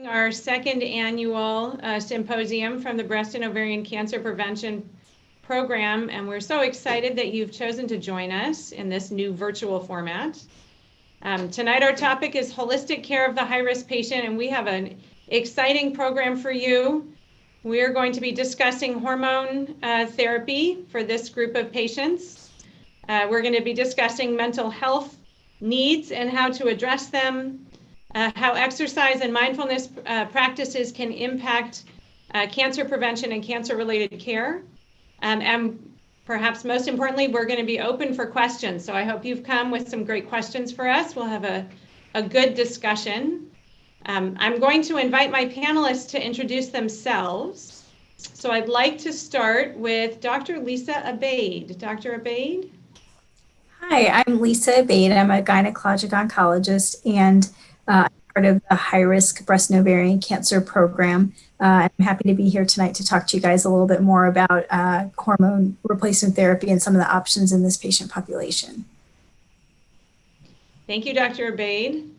Our second annual symposium from the Breast and Ovarian Cancer Prevention Program, and we're so excited that you've chosen to join us in this new virtual format. Tonight our topic is holistic care of the high-risk patient, and we have an exciting program for you. We're going to be discussing hormone therapy for this group of patients. We're going to be discussing mental health needs and how to address them, how exercise and mindfulness practices can impact cancer prevention and cancer-related care. And perhaps most importantly, we're going to be open for questions. So I hope you've come with some great questions for us. We'll have a good discussion. I'm going to invite my panelists to introduce themselves. So I'd like to start with Dr. Lisa Abaid. Dr. Abaid? Hi, I'm Lisa Abaid. I'm a gynecologic oncologist and part of the high-risk breast and ovarian cancer program. I'm happy to be here tonight to talk to you guys a little bit more about hormone replacement therapy and some of the options in this patient population. Thank you, Dr. Abaid.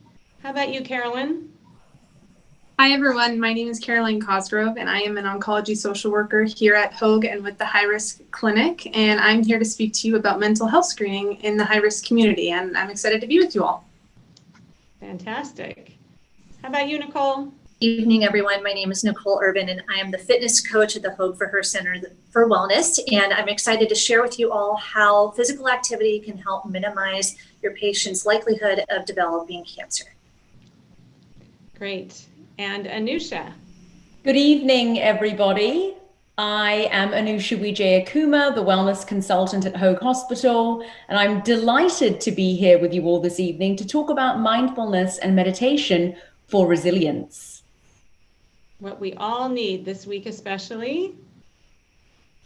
How about you, Carolyn? Hi, everyone. My name is Caroline Cosgrove, and I am an oncology social worker here at Hoag and with the High Risk Clinic. And I'm here to speak to you about mental health screening in the high-risk community, and I'm excited to be with you all. Fantastic. How about you, Nicole? Evening, everyone. My name is Nicole Urban, and I am the fitness coach at the Hoag for Her Center for Wellness. And I'm excited to share with you all how physical activity can help minimize your patient's likelihood of developing cancer. Great. And Anusha. Good evening, everybody. I am Anusha Wijayakuma, the wellness consultant at Hoag Hospital, and I'm delighted to be here with you all this evening to talk about mindfulness and meditation for resilience. What we all need this week especially.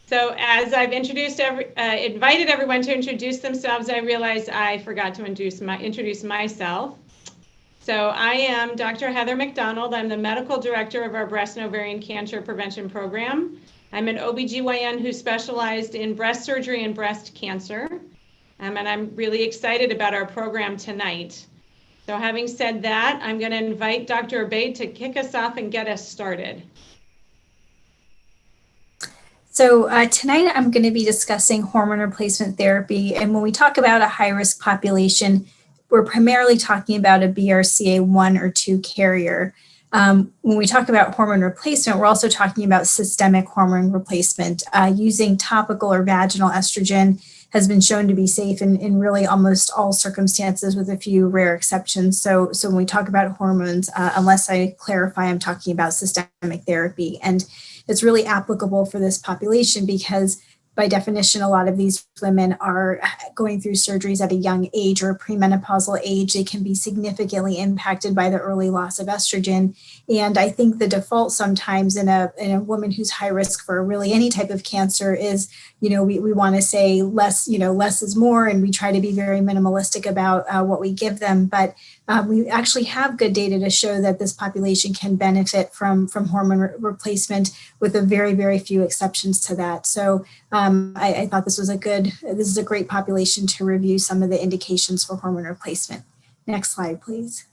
So as I've invited everyone to introduce themselves, I realized I forgot to introduce myself. So I am Dr. Heather McDonald. I'm the medical director of our breast and ovarian cancer prevention program. I'm an OBGYN who specialized in breast surgery and breast cancer. And I'm really excited about our program tonight. So having said that, I'm going to invite Dr. Abaid to kick us off and get us started. So tonight I'm going to be discussing hormone replacement therapy. And when we talk about a high-risk population, we're primarily talking about a BRCA1 or 2 carrier. When we talk about hormone replacement, we're also talking about systemic hormone replacement. Using topical or vaginal estrogen has been shown to be safe in really almost all circumstances with a few rare exceptions. So when we talk about hormones, unless I clarify, I'm talking about systemic therapy. And it's really applicable for this population because by definition, a lot of these women are going through surgeries at a young age or premenopausal age. They can be significantly impacted by the early loss of estrogen. And I think the default sometimes in a woman who's high risk for really any type of cancer is, we want to say less, less is more, and we try to be very minimalistic about what we give them. But we actually have good data to show that this population can benefit from hormone replacement with a very, very few exceptions to that. So I thought this is a great population to review some of the indications for hormone replacement. Next slide, please.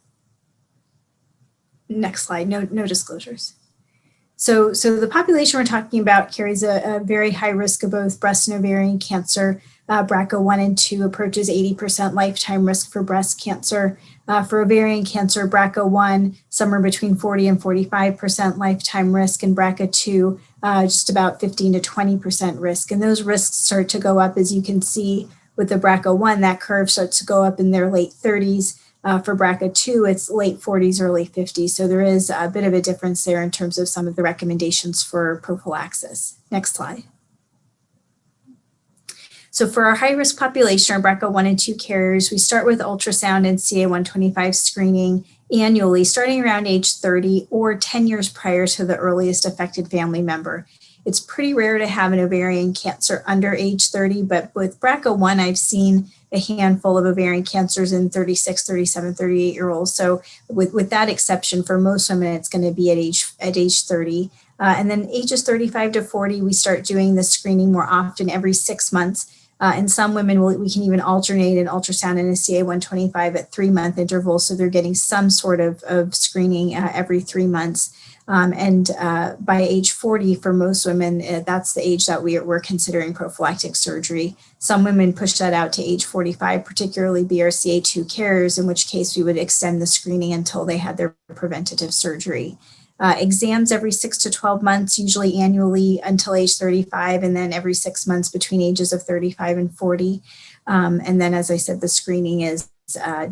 Next slide, no disclosures. So the population we're talking about carries a very high risk of both breast and ovarian cancer. BRCA1 and 2 approaches 80% lifetime risk for breast cancer. For ovarian cancer, BRCA1, somewhere between 40 and 45% lifetime risk, and BRCA2, just about 15 to 20% risk. And those risks start to go up, as you can see with the BRCA1, that curve starts to go up in their late 30s. For BRCA2, it's late 40s, early 50s. So there is a bit of a difference there in terms of some of the recommendations for prophylaxis. Next slide. So for our high-risk population, our BRCA1 and 2 carriers, we start with ultrasound and CA125 screening annually, starting around age 30 or 10 years prior to the earliest affected family member. It's pretty rare to have an ovarian cancer under age 30, but with BRCA1, I've seen a handful of ovarian cancers in 36, 37, 38-year-olds. So with that exception, for most women, it's going to be at age 30. And then ages 35 to 40, we start doing the screening more often every 6 months. In some women, we can even alternate an ultrasound and a CA-125 at 3-month intervals, so they're getting some sort of screening every 3 months. And by age 40, for most women, that's the age that we're considering prophylactic surgery. Some women push that out to age 45, particularly BRCA2 carriers, in which case we would extend the screening until they had their preventative surgery. Exams every 6 to 12 months, usually annually until age 35, and then every 6 months between ages of 35 and 40. And then, as I said, the screening is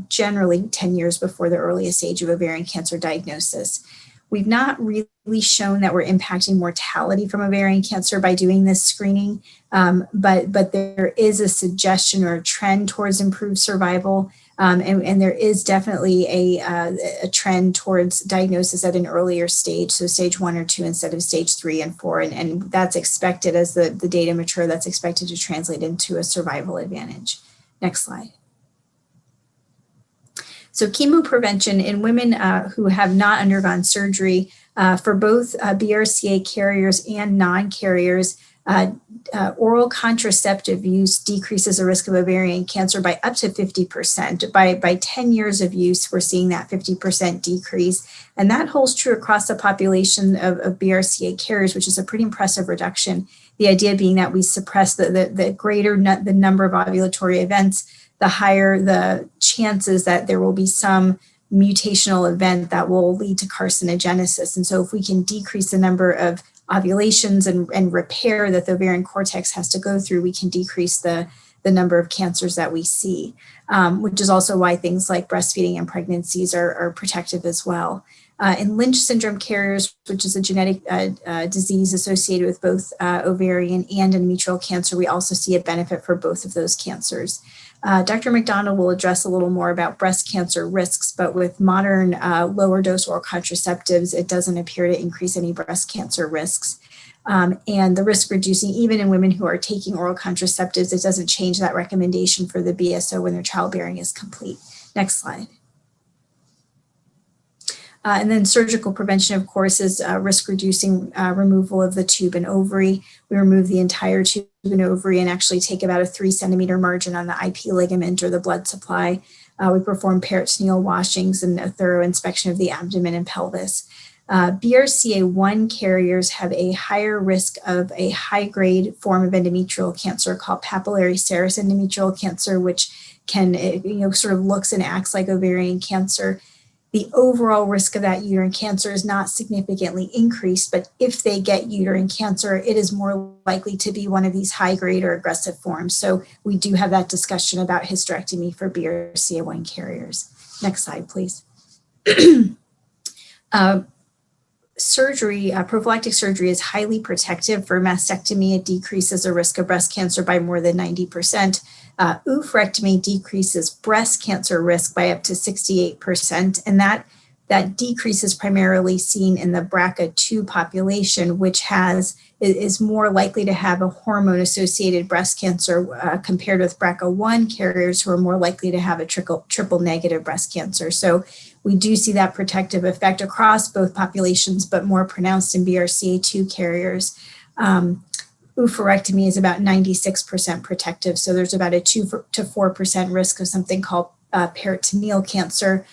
generally 10 years before the earliest age of ovarian cancer diagnosis. We've not really shown that we're impacting mortality from ovarian cancer by doing this screening, but there is a suggestion or a trend towards improved survival, and there is definitely a trend towards diagnosis at an earlier stage, so stage 1 or 2 instead of stage 3 and 4, and that's expected as the data mature, that's expected to translate into a survival advantage. Next slide. So chemo prevention in women who have not undergone surgery, for both BRCA carriers and non-carriers, oral contraceptive use decreases the risk of ovarian cancer by up to 50%. By 10 years of use, we're seeing that 50% decrease. And that holds true across the population of BRCA carriers, which is a pretty impressive reduction. The idea being that we suppress the greater the number of ovulatory events, the higher the chances that there will be some mutational event that will lead to carcinogenesis. And so if we can decrease the number of ovulations and repair that the ovarian cortex has to go through, we can decrease the number of cancers that we see, which is also why things like breastfeeding and pregnancies are protective as well. In Lynch syndrome carriers, which is a genetic disease associated with both ovarian and endometrial cancer, we also see a benefit for both of those cancers. Dr. McDonald will address a little more about breast cancer risks, but with modern lower dose oral contraceptives, it doesn't appear to increase any breast cancer risks. And the risk reducing, even in women who are taking oral contraceptives, it doesn't change that recommendation for the BSO when their childbearing is complete. Next slide. And then surgical prevention, of course, is risk-reducing removal of the tube and ovary. We remove the entire tube and ovary and actually take about a 3-centimeter margin on the IP ligament or the blood supply. We perform peritoneal washings and a thorough inspection of the abdomen and pelvis. BRCA1 carriers have a higher risk of a high-grade form of endometrial cancer called papillary serous endometrial cancer, which can, sort of looks and acts like ovarian cancer. The overall risk of that uterine cancer is not significantly increased, but if they get uterine cancer, it is more likely to be one of these high-grade or aggressive forms. So we do have that discussion about hysterectomy for BRCA1 carriers. Next slide, please. Surgery, prophylactic surgery is highly protective. For mastectomy, it decreases the risk of breast cancer by more than 90%. Oophorectomy decreases breast cancer risk by up to 68%, and that decrease is primarily seen in the BRCA2 population, which is more likely to have a hormone-associated breast cancer compared with BRCA1 carriers who are more likely to have a triple negative breast cancer. So we do see that protective effect across both populations, but more pronounced in BRCA2 carriers. Oophorectomy is about 96% protective. So there's about a 2 to 4% risk of something called peritoneal cancer,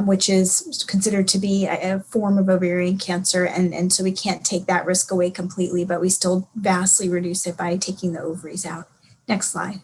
which is considered to be a form of ovarian cancer. And so we can't take that risk away completely, but we still vastly reduce it by taking the ovaries out. Next slide.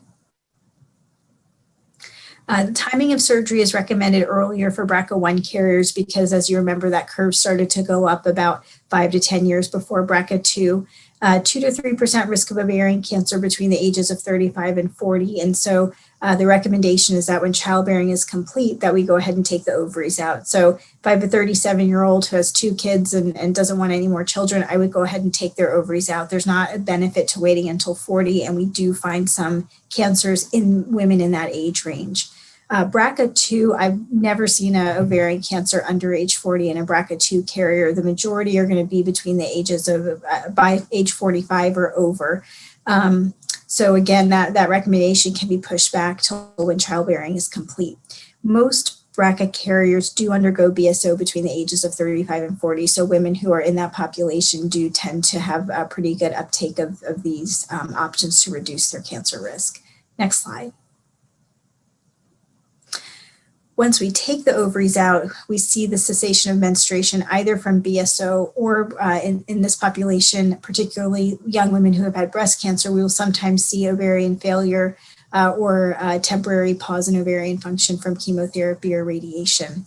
The timing of surgery is recommended earlier for BRCA1 carriers because, as you remember, that curve started to go up about 5 to 10 years before BRCA2. 2 to 3% risk of ovarian cancer between the ages of 35 and 40. And so the recommendation is that when childbearing is complete, that we go ahead and take the ovaries out. So if I have a 37-year-old who has 2 kids and doesn't want any more children, I would go ahead and take their ovaries out. There's not a benefit to waiting until 40, and we do find some cancers in women in that age range. BRCA2, I've never seen an ovarian cancer under age 40 in a BRCA2 carrier. The majority are going to be between the ages of by age 45 or over. So again, that recommendation can be pushed back till when childbearing is complete. Most BRCA carriers do undergo BSO between the ages of 35 and 40. So women who are in that population do tend to have a pretty good uptake of these options to reduce their cancer risk. Next slide. Once we take the ovaries out, we see the cessation of menstruation either from BSO or in this population, particularly young women who have had breast cancer, we will sometimes see ovarian failure or temporary pause in ovarian function from chemotherapy or radiation.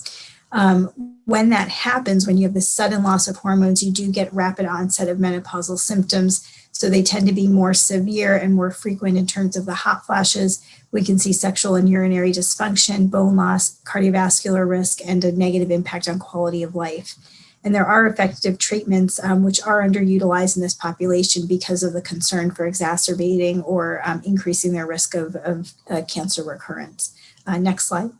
When that happens, when you have this sudden loss of hormones, you do get rapid onset of menopausal symptoms. So they tend to be more severe and more frequent in terms of the hot flashes. We can see sexual and urinary dysfunction, bone loss, cardiovascular risk, and a negative impact on quality of life. And there are effective treatments which are underutilized in this population because of the concern for exacerbating or increasing their risk of cancer recurrence. Next slide.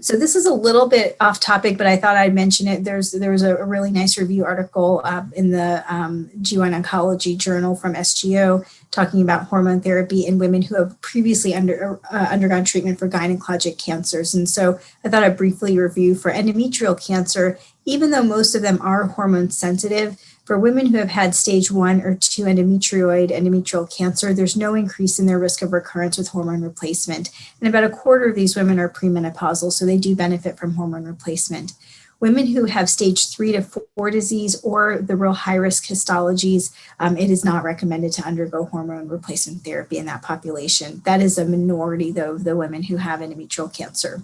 So this is a little bit off topic, but I thought I'd mention it. There was a really nice review article in the G1 Oncology Journal from SGO talking about hormone therapy in women who have previously undergone treatment for gynecologic cancers. And so I thought I'd briefly review for endometrial cancer, even though most of them are hormone sensitive, for women who have had stage 1 or 2 endometrial cancer, there's no increase in their risk of recurrence with hormone replacement. And about a quarter of these women are premenopausal, so they do benefit from hormone replacement. Women who have stage 3 to 4 disease or the real high-risk histologies, it is not recommended to undergo hormone replacement therapy in that population. That is a minority, though, of the women who have endometrial cancer.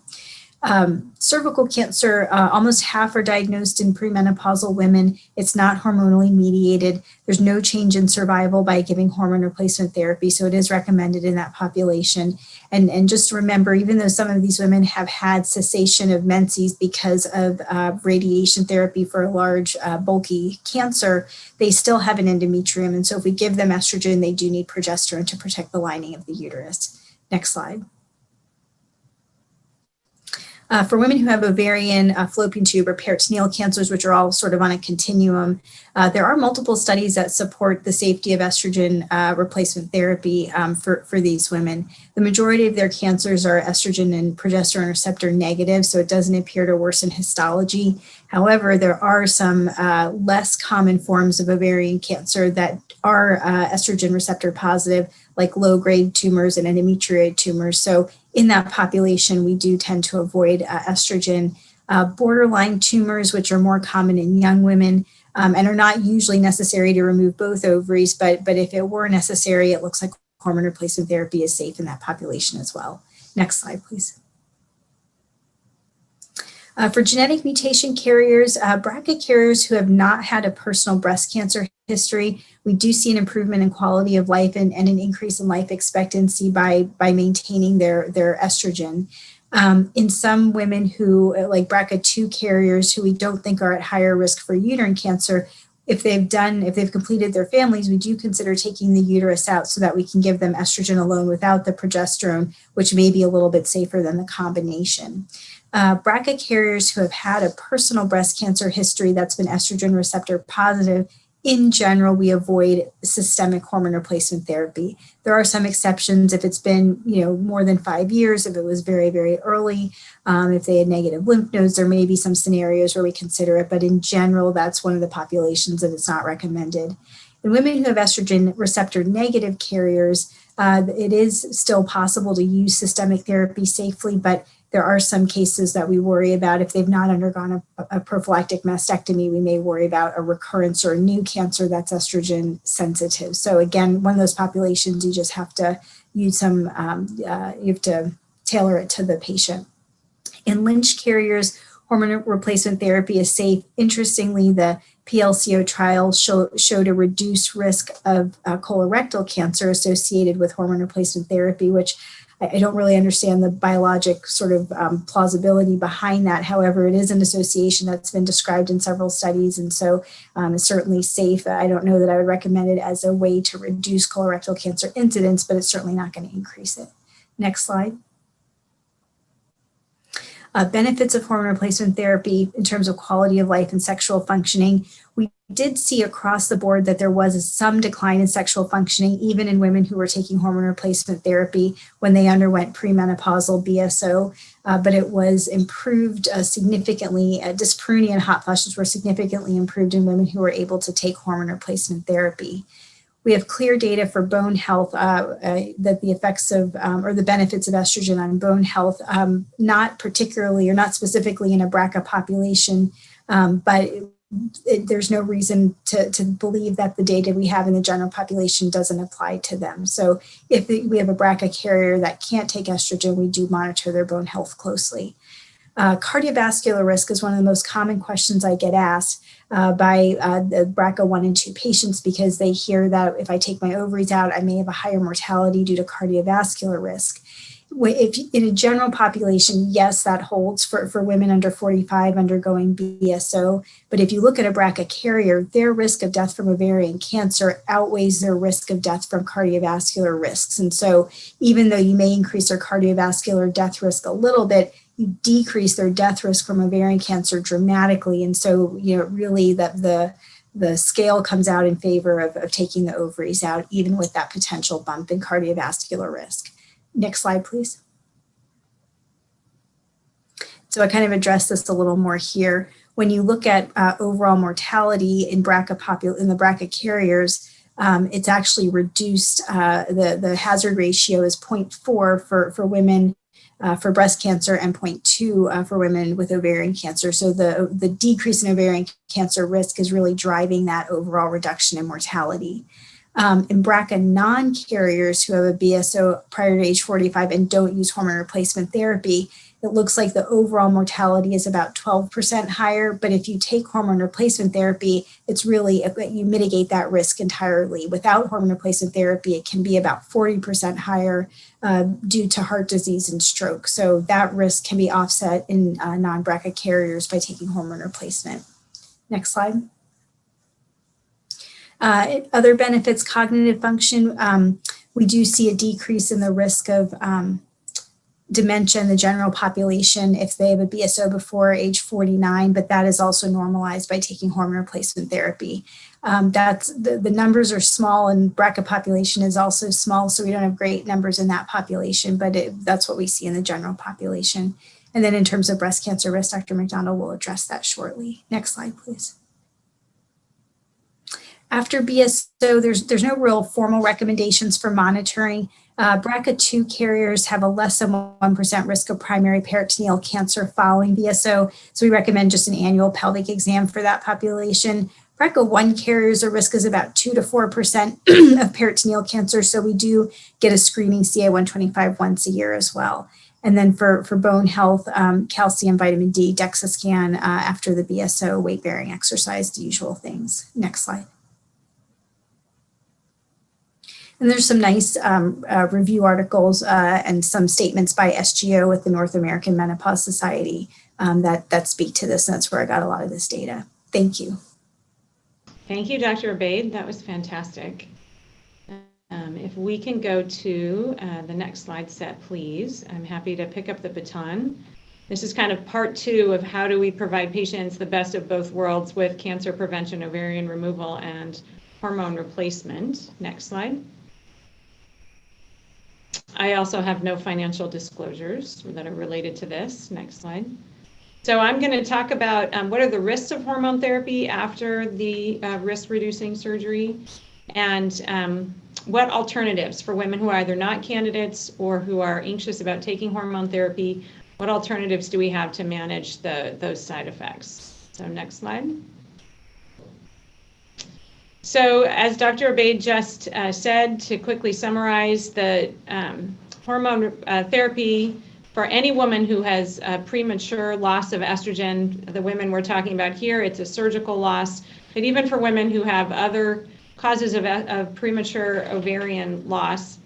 Cervical cancer, almost half are diagnosed in premenopausal women. It's not hormonally mediated. There's no change in survival by giving hormone replacement therapy, so it is recommended in that population. And just remember, even though some of these women have had cessation of menses because of radiation therapy for a large, bulky cancer, they still have an endometrium. And so if we give them estrogen, they do need progesterone to protect the lining of the uterus. Next slide. For women who have ovarian, fallopian tube, or peritoneal cancers, which are all sort of on a continuum, there are multiple studies that support the safety of estrogen replacement therapy for these women. The majority of their cancers are estrogen and progesterone receptor negative, so it doesn't appear to worsen histology. However, there are some less common forms of ovarian cancer that are estrogen receptor positive, like low-grade tumors and endometrioid tumors. So in that population, we do tend to avoid estrogen. Borderline tumors, which are more common in young women and are not usually necessary to remove both ovaries, but if it were necessary, it looks like hormone replacement therapy is safe in that population as well. Next slide, please. For genetic mutation carriers, BRCA carriers who have not had a personal breast cancer history, we do see an improvement in quality of life and an increase in life expectancy by maintaining their estrogen. In some women who, like BRCA2 carriers, who we don't think are at higher risk for uterine cancer, if they've completed their families, we do consider taking the uterus out so that we can give them estrogen alone without the progesterone, which may be a little bit safer than the combination. BRCA carriers who have had a personal breast cancer history that's been estrogen receptor positive, in general, we avoid systemic hormone replacement therapy. There are some exceptions if it's been, more than 5 years, if it was very, very early, if they had negative lymph nodes, there may be some scenarios where we consider it, but in general, that's one of the populations that it's not recommended. In women who have estrogen receptor negative carriers, it is still possible to use systemic therapy safely, but there are some cases that we worry about. If they've not undergone a prophylactic mastectomy, we may worry about a recurrence or a new cancer that's estrogen sensitive. So again, one of those populations, you just have to use you have to tailor it to the patient. In Lynch carriers, hormone replacement therapy is safe. Interestingly, the PLCO trial showed a reduced risk of colorectal cancer associated with hormone replacement therapy, which I don't really understand the biologic sort of plausibility behind that. However, it is an association that's been described in several studies, and so it's certainly safe. I don't know that I would recommend it as a way to reduce colorectal cancer incidence, but it's certainly not going to increase it. Next slide. Benefits of hormone replacement therapy in terms of quality of life and sexual functioning. We did see across the board that there was some decline in sexual functioning, even in women who were taking hormone replacement therapy when they underwent premenopausal BSO, but it was improved significantly. Dyspareunia and hot flushes were significantly improved in women who were able to take hormone replacement therapy. We have clear data for bone health, that the effects of, or the benefits of estrogen on bone health, not particularly or not specifically in a BRCA population, but there's no reason to believe that the data we have in the general population doesn't apply to them. So if we have a BRCA carrier that can't take estrogen, we do monitor their bone health closely. Cardiovascular risk is one of the most common questions I get asked by the BRCA 1 and 2 patients, because they hear that if I take my ovaries out, I may have a higher mortality due to cardiovascular risk. If in a general population, yes, that holds for women under 45 undergoing BSO. But if you look at a BRCA carrier, their risk of death from ovarian cancer outweighs their risk of death from cardiovascular risks. And so even though you may increase their cardiovascular death risk a little bit, you decrease their death risk from ovarian cancer dramatically. And so, really the scale comes out in favor of taking the ovaries out, even with that potential bump in cardiovascular risk. Next slide, please. So I kind of addressed this a little more here. When you look at overall mortality in the BRCA carriers, it's actually reduced. The hazard ratio is 0.4 for women for breast cancer and 0.2 for women with ovarian cancer. So the decrease in ovarian cancer risk is really driving that overall reduction in mortality. In BRCA non-carriers who have a BSO prior to age 45 and don't use hormone replacement therapy, it looks like the overall mortality is about 12% higher. But if you take hormone replacement therapy, it's really, you mitigate that risk entirely. Without hormone replacement therapy, it can be about 40% higher due to heart disease and stroke. So that risk can be offset in non-BRCA carriers by taking hormone replacement. Next slide. Other benefits, cognitive function, we do see a decrease in the risk of dementia in the general population if they have a BSO before age 49, but that is also normalized by taking hormone replacement therapy. The numbers are small, and BRCA population is also small, so we don't have great numbers in that population, but that's what we see in the general population. And then in terms of breast cancer risk, Dr. McDonald will address that shortly. Next slide, please. After BSO, there's no real formal recommendations for monitoring. BRCA2 carriers have a less than 1% risk of primary peritoneal cancer following BSO, so we recommend just an annual pelvic exam for that population. BRCA1 carriers, the risk is about 2 to 4% of peritoneal cancer, so we do get a screening CA-125 once a year as well. And then for bone health, calcium, vitamin D, DEXA scan after the BSO, weight-bearing exercise, the usual things. Next slide. And there's some nice review articles and some statements by SGO with the North American Menopause Society that speak to this. And that's where I got a lot of this data. Thank you. Thank you, Dr. Obaid. That was fantastic. If we can go to the next slide set, please. I'm happy to pick up the baton. This is kind of part 2 of how do we provide patients the best of both worlds with cancer prevention, ovarian removal, and hormone replacement. Next slide. I also have no financial disclosures that are related to this. Next slide. So I'm going to talk about what are the risks of hormone therapy after the risk-reducing surgery, and what alternatives for women who are either not candidates or who are anxious about taking hormone therapy, what alternatives do we have to manage those side effects? So next slide. So as Dr. Obaid just said, to quickly summarize, the hormone therapy for any woman who has a premature loss of estrogen, the women we're talking about here, it's a surgical loss, but even for women who have other causes of premature ovarian loss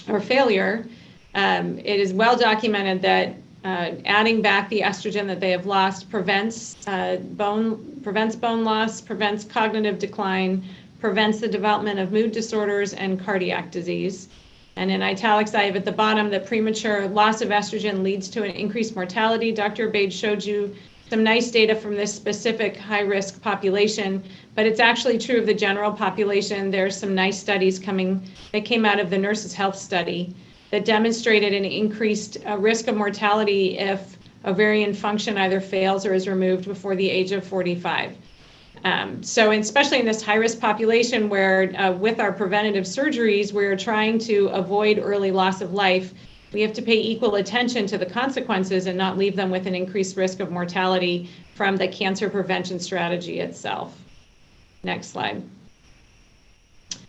or failure, it is well documented that adding back the estrogen that they have lost prevents bone loss, prevents cognitive decline, prevents the development of mood disorders and cardiac disease. And in italics, I have at the bottom that premature loss of estrogen leads to an increased mortality. Dr. Obaid showed you some nice data from this specific high-risk population, but it's actually true of the general population. There's some nice studies that came out of the Nurses' Health Study that demonstrated an increased risk of mortality if ovarian function either fails or is removed before the age of 45. So especially in this high-risk population where with our preventative surgeries, we're trying to avoid early loss of life, we have to pay equal attention to the consequences and not leave them with an increased risk of mortality from the cancer prevention strategy itself. Next slide.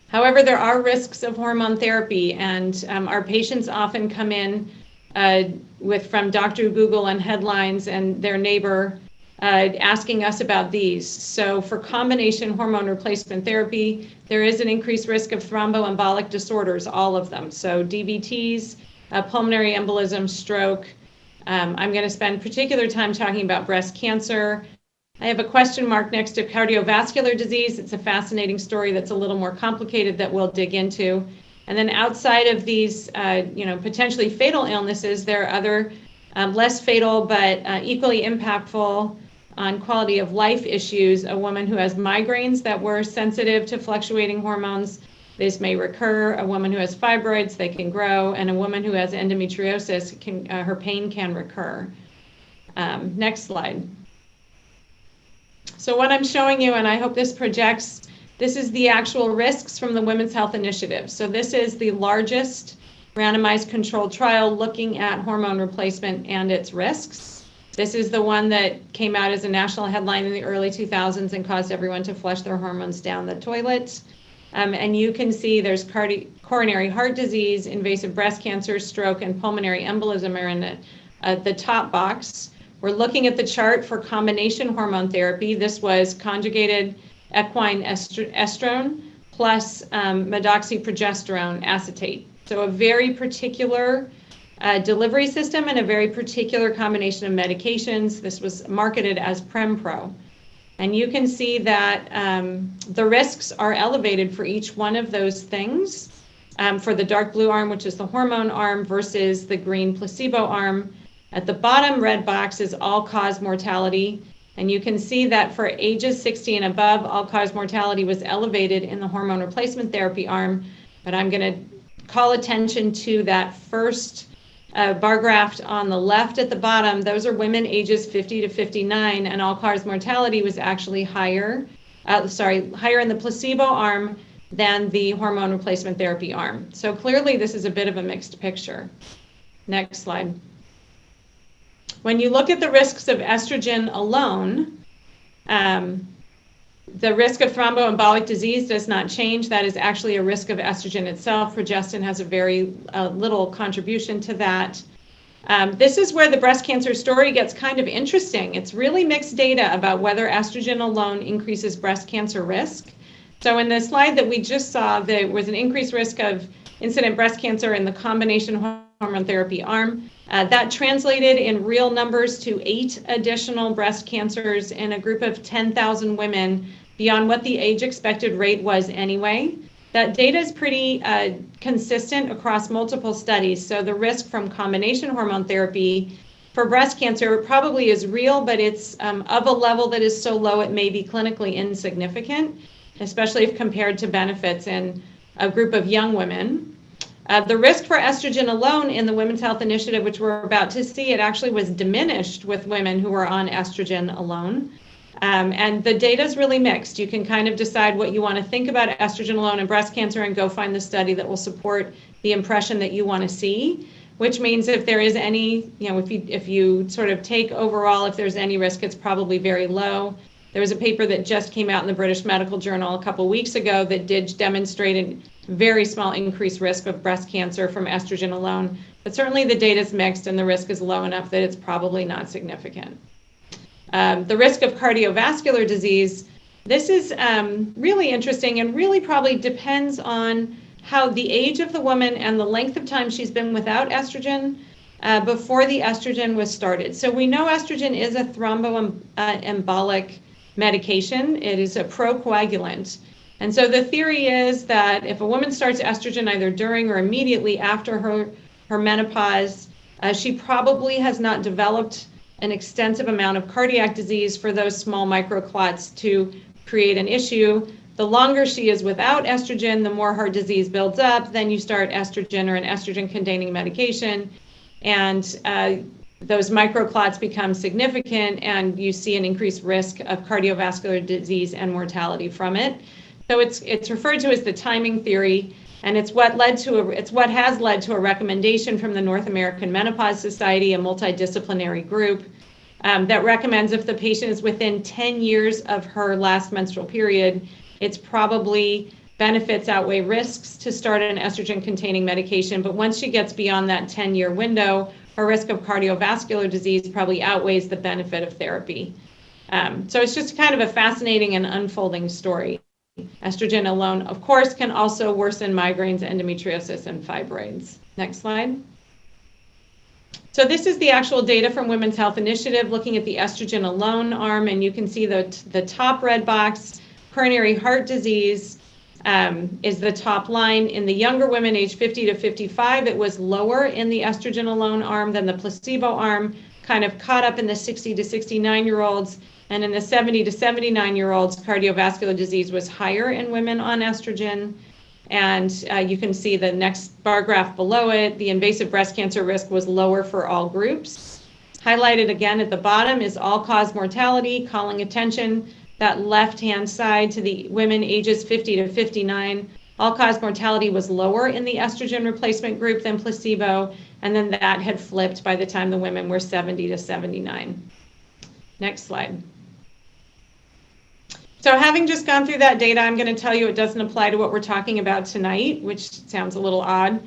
However, there are risks of hormone therapy, and our patients often come in from Dr. Google and headlines and their neighbor asking us about these. So for combination hormone replacement therapy, there is an increased risk of thromboembolic disorders, all of them. So DVTs, pulmonary embolism, stroke. I'm going to spend particular time talking about breast cancer. I have a question mark next to cardiovascular disease. It's a fascinating story that's a little more complicated that we'll dig into. And then outside of these, potentially fatal illnesses, there are other less fatal but equally impactful on quality of life issues. A woman who has migraines that were sensitive to fluctuating hormones, this may recur. A woman who has fibroids, they can grow. And a woman who has endometriosis, her pain can recur. Next slide. So what I'm showing you, and I hope this projects, this is the actual risks from the Women's Health Initiative. So this is the largest randomized controlled trial looking at hormone replacement and its risks. This is the one that came out as a national headline in the early 2000s and caused everyone to flush their hormones down the toilet. And you can see there's coronary heart disease, invasive breast cancer, stroke, and pulmonary embolism are in the top box. We're looking at the chart for combination hormone therapy. This was conjugated equine estrone plus medroxyprogesterone acetate. So a very particular delivery system and a very particular combination of medications. This was marketed as Prempro. And you can see that the risks are elevated for each one of those things. For the dark blue arm, which is the hormone arm, versus the green placebo arm. At the bottom red box is all-cause mortality. And you can see that for ages 60 and above, all-cause mortality was elevated in the hormone replacement therapy arm. But I'm going to call attention to that first bar graph on the left at the bottom. Those are women ages 50 to 59, and all-cause mortality was actually higher in the placebo arm than the hormone replacement therapy arm. So clearly this is a bit of a mixed picture. Next slide. When you look at the risks of estrogen alone, the risk of thromboembolic disease does not change. That is actually a risk of estrogen itself. Progestin has a very little contribution to that. This is where the breast cancer story gets kind of interesting. It's really mixed data about whether estrogen alone increases breast cancer risk. So in the slide that we just saw, there was an increased risk of incident breast cancer in the combination hormone therapy arm. That translated in real numbers to 8 additional breast cancers in a group of 10,000 women beyond what the age expected rate was anyway. That data is pretty consistent across multiple studies. So the risk from combination hormone therapy for breast cancer probably is real, but it's of a level that is so low it may be clinically insignificant, especially if compared to benefits in a group of young women. The risk for estrogen alone in the Women's Health Initiative, which we're about to see, it actually was diminished with women who were on estrogen alone. And the data is really mixed. You can kind of decide what you want to think about estrogen alone in breast cancer and go find the study that will support the impression that you want to see, which means if there is any, if you sort of take overall, if there's any risk, it's probably very low. There was a paper that just came out in the British Medical Journal a couple weeks ago that did demonstrate a very small increased risk of breast cancer from estrogen alone. But certainly the data is mixed and the risk is low enough that it's probably not significant. The risk of cardiovascular disease, this is really interesting and really probably depends on how the age of the woman and the length of time she's been without estrogen before the estrogen was started. So we know estrogen is a thromboembolic medication. It is a procoagulant. And so the theory is that if a woman starts estrogen either during or immediately after her menopause, she probably has not developed an extensive amount of cardiac disease for those small microclots to create an issue. The longer she is without estrogen, the more heart disease builds up. Then you start estrogen or an estrogen-containing medication. And those microclots become significant and you see an increased risk of cardiovascular disease and mortality from it. So it's referred to as the timing theory, and it's what has led to a recommendation from the North American Menopause Society, a multidisciplinary group, that recommends if the patient is within 10 years of her last menstrual period, it's probably benefits outweigh risks to start an estrogen-containing medication. But once she gets beyond that 10-year window, her risk of cardiovascular disease probably outweighs the benefit of therapy. So it's just kind of a fascinating and unfolding story. Estrogen alone, of course, can also worsen migraines, endometriosis, and fibroids. Next slide. So this is the actual data from Women's Health Initiative looking at the estrogen alone arm, and you can see the top red box, coronary heart disease, is the top line. In the younger women aged 50 to 55, it was lower in the estrogen alone arm than the placebo arm, kind of caught up in the 60 to 69-year-olds. And in the 70 to 79-year-olds, cardiovascular disease was higher in women on estrogen. And you can see the next bar graph below it, the invasive breast cancer risk was lower for all groups. Highlighted again at the bottom is all-cause mortality, calling attention that left-hand side to the women ages 50 to 59. All-cause mortality was lower in the estrogen replacement group than placebo, and then that had flipped by the time the women were 70 to 79. Next slide. So having just gone through that data, I'm going to tell you it doesn't apply to what we're talking about tonight, which sounds a little odd.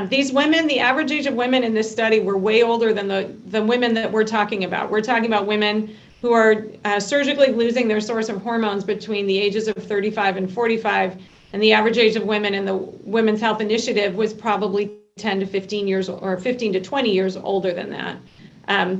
These women, the average age of women in this study were way older than the women that we're talking about. We're talking about women who are surgically losing their source of hormones between the ages of 35 and 45, and the average age of women in the Women's Health Initiative was probably 10 to 15 years or 15 to 20 years older than that.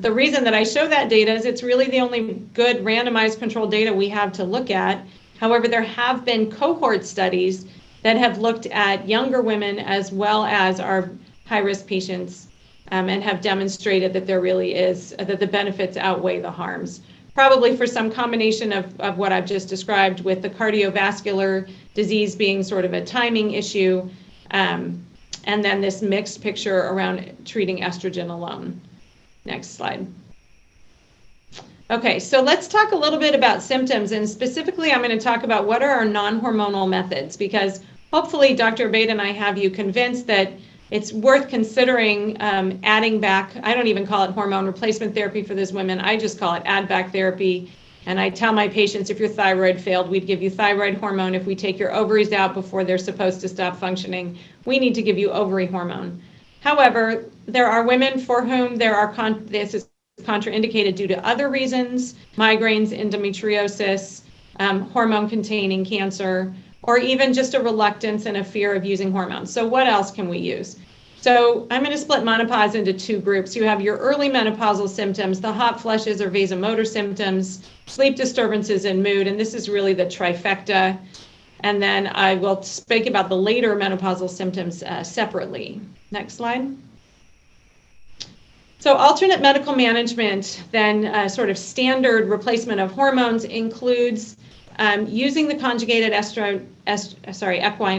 The reason that I show that data is it's really the only good randomized controlled data we have to look at. However, there have been cohort studies that have looked at younger women as well as our high-risk patients and have demonstrated that there really is, that the benefits outweigh the harms. Probably for some combination of what I've just described, with the cardiovascular disease being sort of a timing issue, and then this mixed picture around treating estrogen alone. Next slide. Okay, so let's talk a little bit about symptoms, and specifically I'm going to talk about what are our non-hormonal methods, because hopefully Dr. Abate and I have you convinced that it's worth considering adding back. I don't even call it hormone replacement therapy for these women. I just call it add back therapy. And I tell my patients, if your thyroid failed, we'd give you thyroid hormone. If we take your ovaries out before they're supposed to stop functioning, we need to give you ovary hormone. However, there are women for whom this is contraindicated due to other reasons, migraines, endometriosis, hormone-containing cancer, or even just a reluctance and a fear of using hormones. So what else can we use? So I'm going to split menopause into two groups. You have your early menopausal symptoms, the hot flushes or vasomotor symptoms, sleep disturbances, and mood, and this is really the trifecta. And then I will speak about the later menopausal symptoms separately. Next slide. So alternate medical management, then sort of standard replacement of hormones, includes using the conjugated equine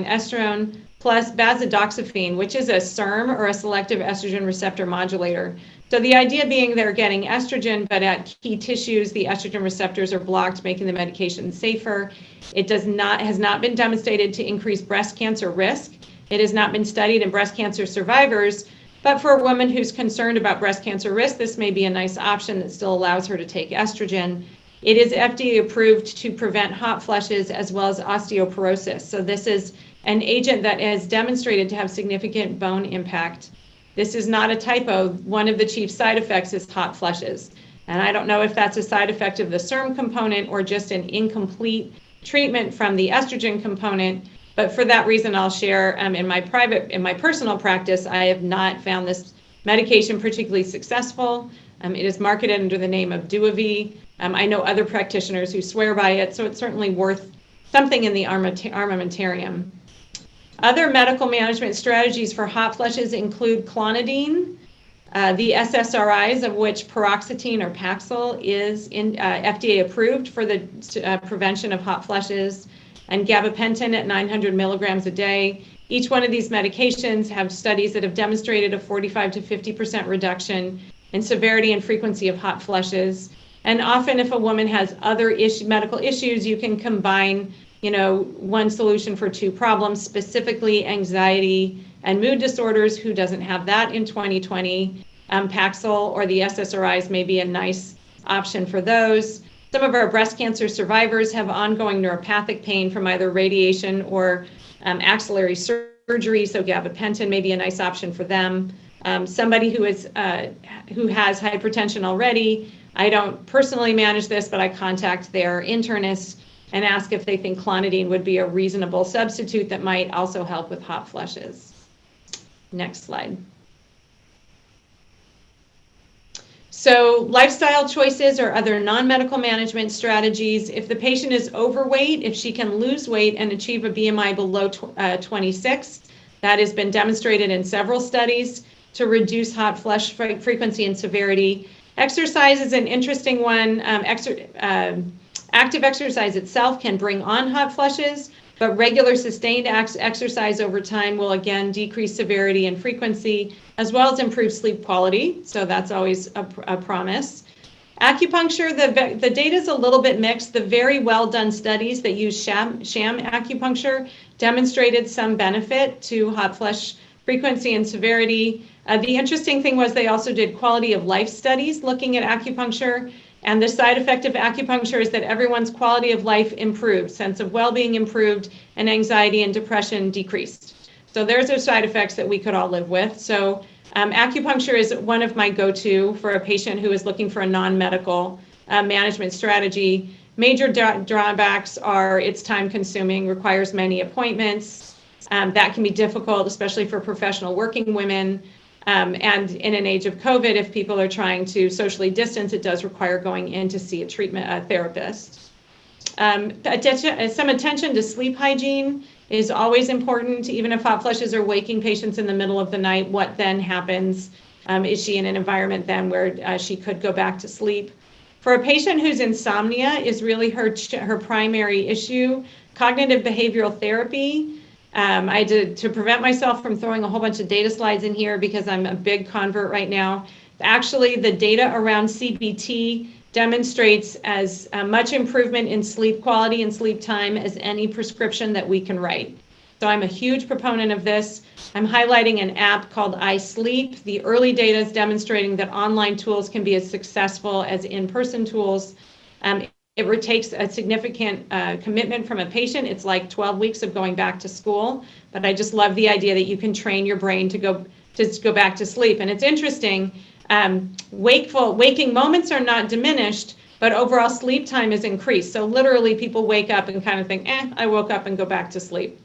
estrone plus bazodoxifene, which is a SERM or a selective estrogen receptor modulator. So the idea being they're getting estrogen, but at key tissues, the estrogen receptors are blocked, making the medication safer. It has not been demonstrated to increase breast cancer risk. It has not been studied in breast cancer survivors, but for a woman who's concerned about breast cancer risk, this may be a nice option that still allows her to take estrogen. It is FDA approved to prevent hot flushes as well as osteoporosis. So this is an agent that is demonstrated to have significant bone impact. This is not a typo. One of the chief side effects is hot flushes. And I don't know if that's a side effect of the SERM component or just an incomplete treatment from the estrogen component. But for that reason, I'll share in my personal practice, I have not found this medication particularly successful. It is marketed under the name of Duovi. I know other practitioners who swear by it, so it's certainly worth something in the armamentarium. Other medical management strategies for hot flushes include clonidine, the SSRIs, of which paroxetine or Paxil is FDA approved for the prevention of hot flushes, and gabapentin at 900 milligrams a day. Each one of these medications have studies that have demonstrated a 45 to 50% reduction in severity and frequency of hot flushes. And often if a woman has other medical issues, you can combine, one solution for two problems, specifically anxiety and mood disorders. Who doesn't have that in 2020? Paxil or the SSRIs may be a nice option for those. Some of our breast cancer survivors have ongoing neuropathic pain from either radiation or axillary surgery, so gabapentin may be a nice option for them. Somebody who has hypertension already, I don't personally manage this, but I contact their internist and ask if they think clonidine would be a reasonable substitute that might also help with hot flushes. Next slide. So lifestyle choices or other non-medical management strategies. If the patient is overweight, if she can lose weight and achieve a BMI below 26, that has been demonstrated in several studies to reduce hot flush frequency and severity. Exercise is an interesting one. Active exercise itself can bring on hot flushes, but regular sustained exercise over time will again decrease severity and frequency, as well as improve sleep quality. So that's always a promise. Acupuncture, the data is a little bit mixed. The very well done studies that use sham acupuncture demonstrated some benefit to hot flush frequency and severity. The interesting thing was they also did quality of life studies looking at acupuncture. And the side effect of acupuncture is that everyone's quality of life improved, sense of well-being improved, and anxiety and depression decreased. So there's those side effects that we could all live with. So acupuncture is one of my go-to for a patient who is looking for a non-medical management strategy. Major drawbacks are it's time-consuming, requires many appointments. That can be difficult, especially for professional working women. And in an age of COVID, if people are trying to socially distance, it does require going in to see a therapist. Some attention to sleep hygiene is always important. Even if hot flushes are waking patients in the middle of the night, what then happens? Is she in an environment then where she could go back to sleep? For a patient whose insomnia is really her primary issue, cognitive behavioral therapy. I had to prevent myself from throwing a whole bunch of data slides in here because I'm a big convert right now. Actually, the data around CBT demonstrates as much improvement in sleep quality and sleep time as any prescription that we can write. So I'm a huge proponent of this. I'm highlighting an app called iSleep. The early data is demonstrating that online tools can be as successful as in-person tools. It takes a significant commitment from a patient. It's like 12 weeks of going back to school, but I just love the idea that you can train your brain to go back to sleep. And it's interesting, waking moments are not diminished, but overall sleep time is increased. So literally people wake up and kind of think, I woke up and go back to sleep.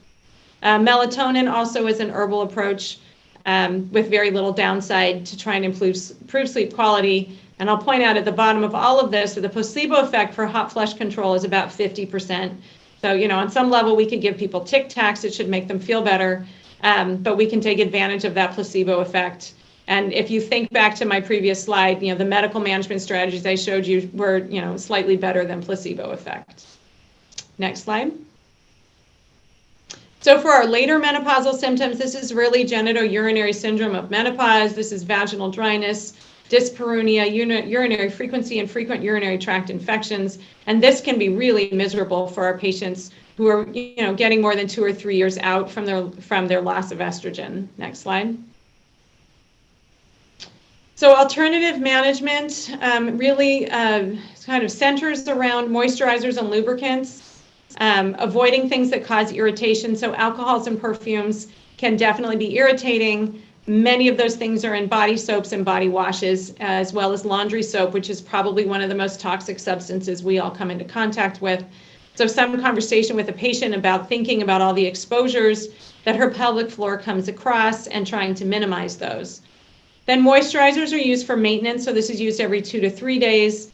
Melatonin also is an herbal approach with very little downside to try and improve sleep quality. And I'll point out at the bottom of all of this, that the placebo effect for hot flush control is about 50%. So, on some level, we could give people Tic Tacs. It should make them feel better. But we can take advantage of that placebo effect. And if you think back to my previous slide, the medical management strategies I showed you were, slightly better than placebo effect. Next slide. So for our later menopausal symptoms, this is really genitourinary syndrome of menopause. This is vaginal dryness, dyspareunia, urinary frequency, and frequent urinary tract infections. And this can be really miserable for our patients who are, getting more than 2 or 3 years out from their loss of estrogen. Next slide. So alternative management really kind of centers around moisturizers and lubricants, avoiding things that cause irritation. So alcohols and perfumes can definitely be irritating. Many of those things are in body soaps and body washes, as well as laundry soap, which is probably one of the most toxic substances we all come into contact with. So some conversation with a patient about thinking about all the exposures that her pelvic floor comes across and trying to minimize those. Then moisturizers are used for maintenance. So this is used every 2 to 3 days,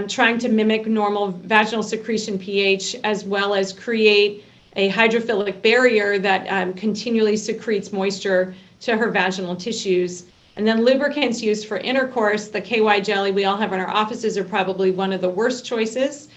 trying to mimic normal vaginal secretion pH, as well as create a hydrophilic barrier that continually secretes moisture to her vaginal tissues. And then lubricants used for intercourse, the KY jelly we all have in our offices are probably one of the worst choices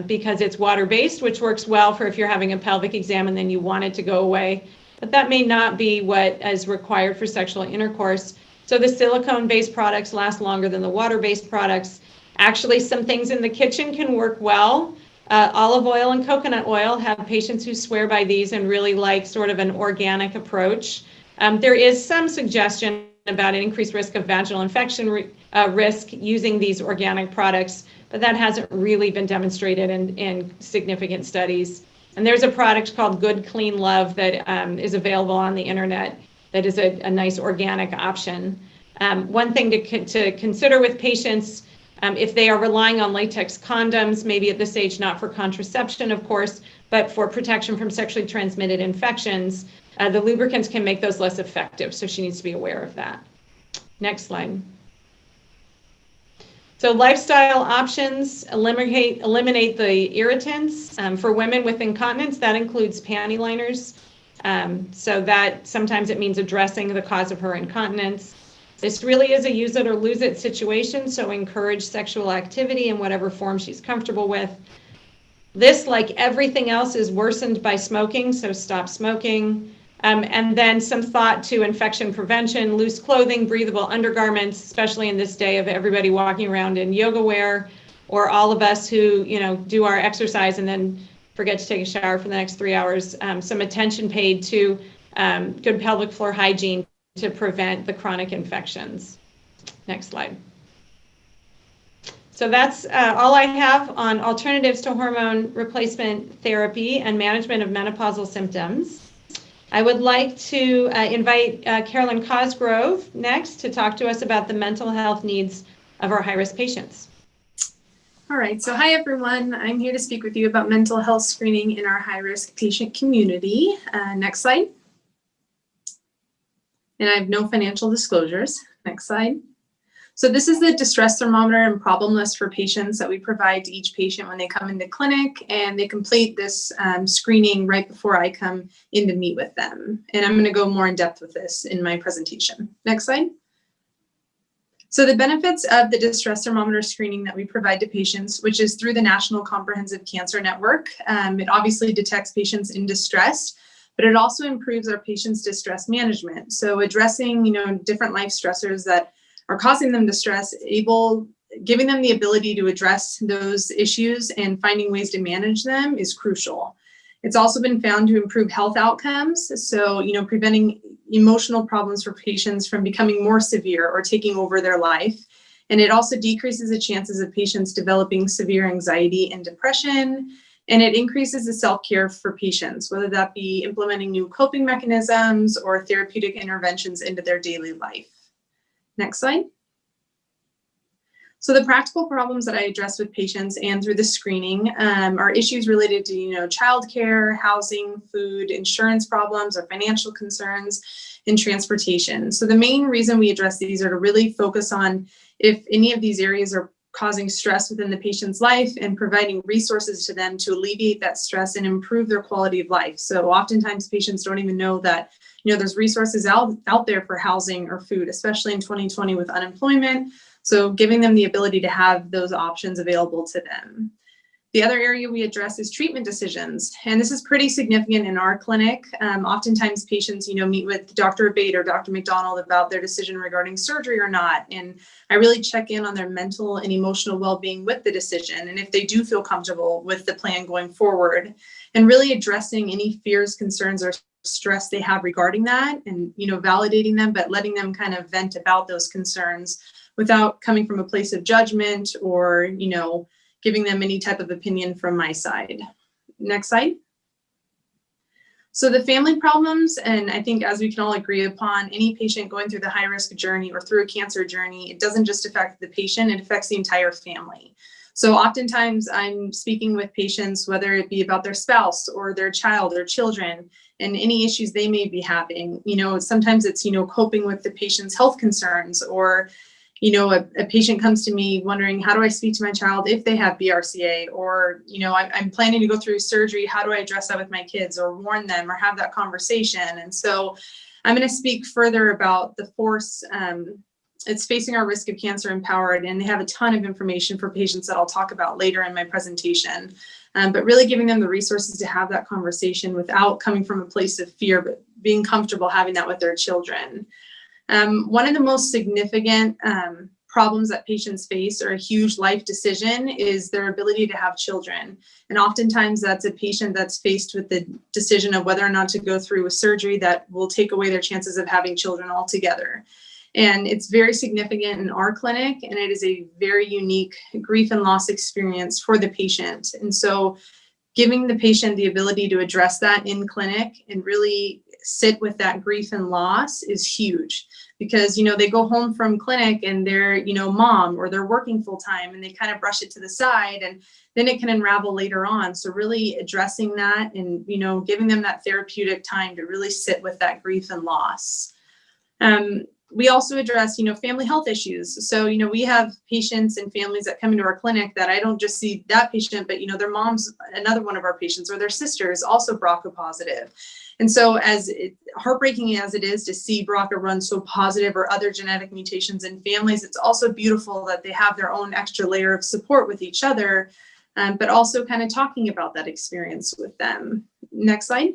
because it's water-based, which works well for if you're having a pelvic exam and then you want it to go away. But that may not be what is required for sexual intercourse. So the silicone-based products last longer than the water-based products. Actually, some things in the kitchen can work well. Olive oil and coconut oil have patients who swear by these and really like sort of an organic approach. There is some suggestion about an increased risk of vaginal infection risk using these organic products, but that hasn't really been demonstrated in significant studies. And there's a product called Good Clean Love that is available on the internet that is a nice organic option. One thing to consider with patients, if they are relying on latex condoms, maybe at this age not for contraception, of course, but for protection from sexually transmitted infections, the lubricants can make those less effective, so she needs to be aware of that. Next slide. So lifestyle options, eliminate the irritants. For women with incontinence, that includes panty liners. So that sometimes it means addressing the cause of her incontinence. This really is a use it or lose it situation, so encourage sexual activity in whatever form she's comfortable with. This, like everything else, is worsened by smoking, so stop smoking. And then some thought to infection prevention, loose clothing, breathable undergarments, especially in this day of everybody walking around in yoga wear, or all of us who, do our exercise and then forget to take a shower for the next 3 hours. Some attention paid to good pelvic floor hygiene to prevent the chronic infections. Next slide. So that's all I have on alternatives to hormone replacement therapy and management of menopausal symptoms. I would like to invite Carolyn Cosgrove next to talk to us about the mental health needs of our high-risk patients. All right, so hi everyone. I'm here to speak with you about mental health screening in our high-risk patient community. Next slide. And I have no financial disclosures. Next slide. So this is the distress thermometer and problem list for patients that we provide to each patient when they come into clinic, and they complete this screening right before I come in to meet with them. And I'm going to go more in depth with this in my presentation. Next slide. So the benefits of the distress thermometer screening that we provide to patients, which is through the National Comprehensive Cancer Network, it obviously detects patients in distress, but it also improves our patients' distress management. So addressing, different life stressors that are causing them distress, giving them the ability to address those issues and finding ways to manage them is crucial. It's also been found to improve health outcomes. So, preventing emotional problems for patients from becoming more severe or taking over their life. And it also decreases the chances of patients developing severe anxiety and depression. And it increases the self-care for patients, whether that be implementing new coping mechanisms or therapeutic interventions into their daily life. Next slide. So the practical problems that I address with patients and through the screening are issues related to, childcare, housing, food, insurance problems, or financial concerns, and transportation. So the main reason we address these are to really focus on if any of these areas are causing stress within the patient's life and providing resources to them to alleviate that stress and improve their quality of life. So oftentimes patients don't even know that there's resources out there for housing or food, especially in 2020 with unemployment. So giving them the ability to have those options available to them. The other area we address is treatment decisions. And this is pretty significant in our clinic. Oftentimes patients, meet with Dr. Abate or Dr. McDonald about their decision regarding surgery or not. And I really check in on their mental and emotional well-being with the decision, and if they do feel comfortable with the plan going forward, and really addressing any fears, concerns, or stress they have regarding that, and validating them, but letting them kind of vent about those concerns without coming from a place of judgment or giving them any type of opinion from my side. Next slide. So the family problems, and I think as we can all agree upon, any patient going through the high risk journey or through a cancer journey, it doesn't just affect the patient, it affects the entire family. So oftentimes I'm speaking with patients, whether it be about their spouse or their child or children, and any issues they may be having. Sometimes it's, coping with the patient's health concerns, or a patient comes to me wondering, how do I speak to my child if they have BRCA? Or, I'm planning to go through surgery. How do I address that with my kids, or warn them, or have that conversation? And so I'm going to speak further about the force. It's Facing Our Risk of Cancer Empowered, and they have a ton of information for patients that I'll talk about later in my presentation. But really giving them the resources to have that conversation without coming from a place of fear, but being comfortable having that with their children. One of the most significant problems that patients face, or a huge life decision, is their ability to have children. And oftentimes that's a patient that's faced with the decision of whether or not to go through a surgery that will take away their chances of having children altogether. And it's very significant in our clinic, and it is a very unique grief and loss experience for the patient. And so giving the patient the ability to address that in clinic and really sit with that grief and loss is huge, because, you know, they go home from clinic and they're, you know, mom, or they're working full time, and they kind of brush it to the side, and then it can unravel later on. So really addressing that and, you know, giving them that therapeutic time to really sit with that grief and loss. We also address, you know, family health issues. So, you know, we have patients and families that come into our clinic that I don't just see that patient, but, you know, their mom's another one of our patients, or their sister is also BRCA positive. And so heartbreaking as it is to see BRCA run so positive, or other genetic mutations in families, it's also beautiful that they have their own extra layer of support with each other, but also kind of talking about that experience with them. Next slide.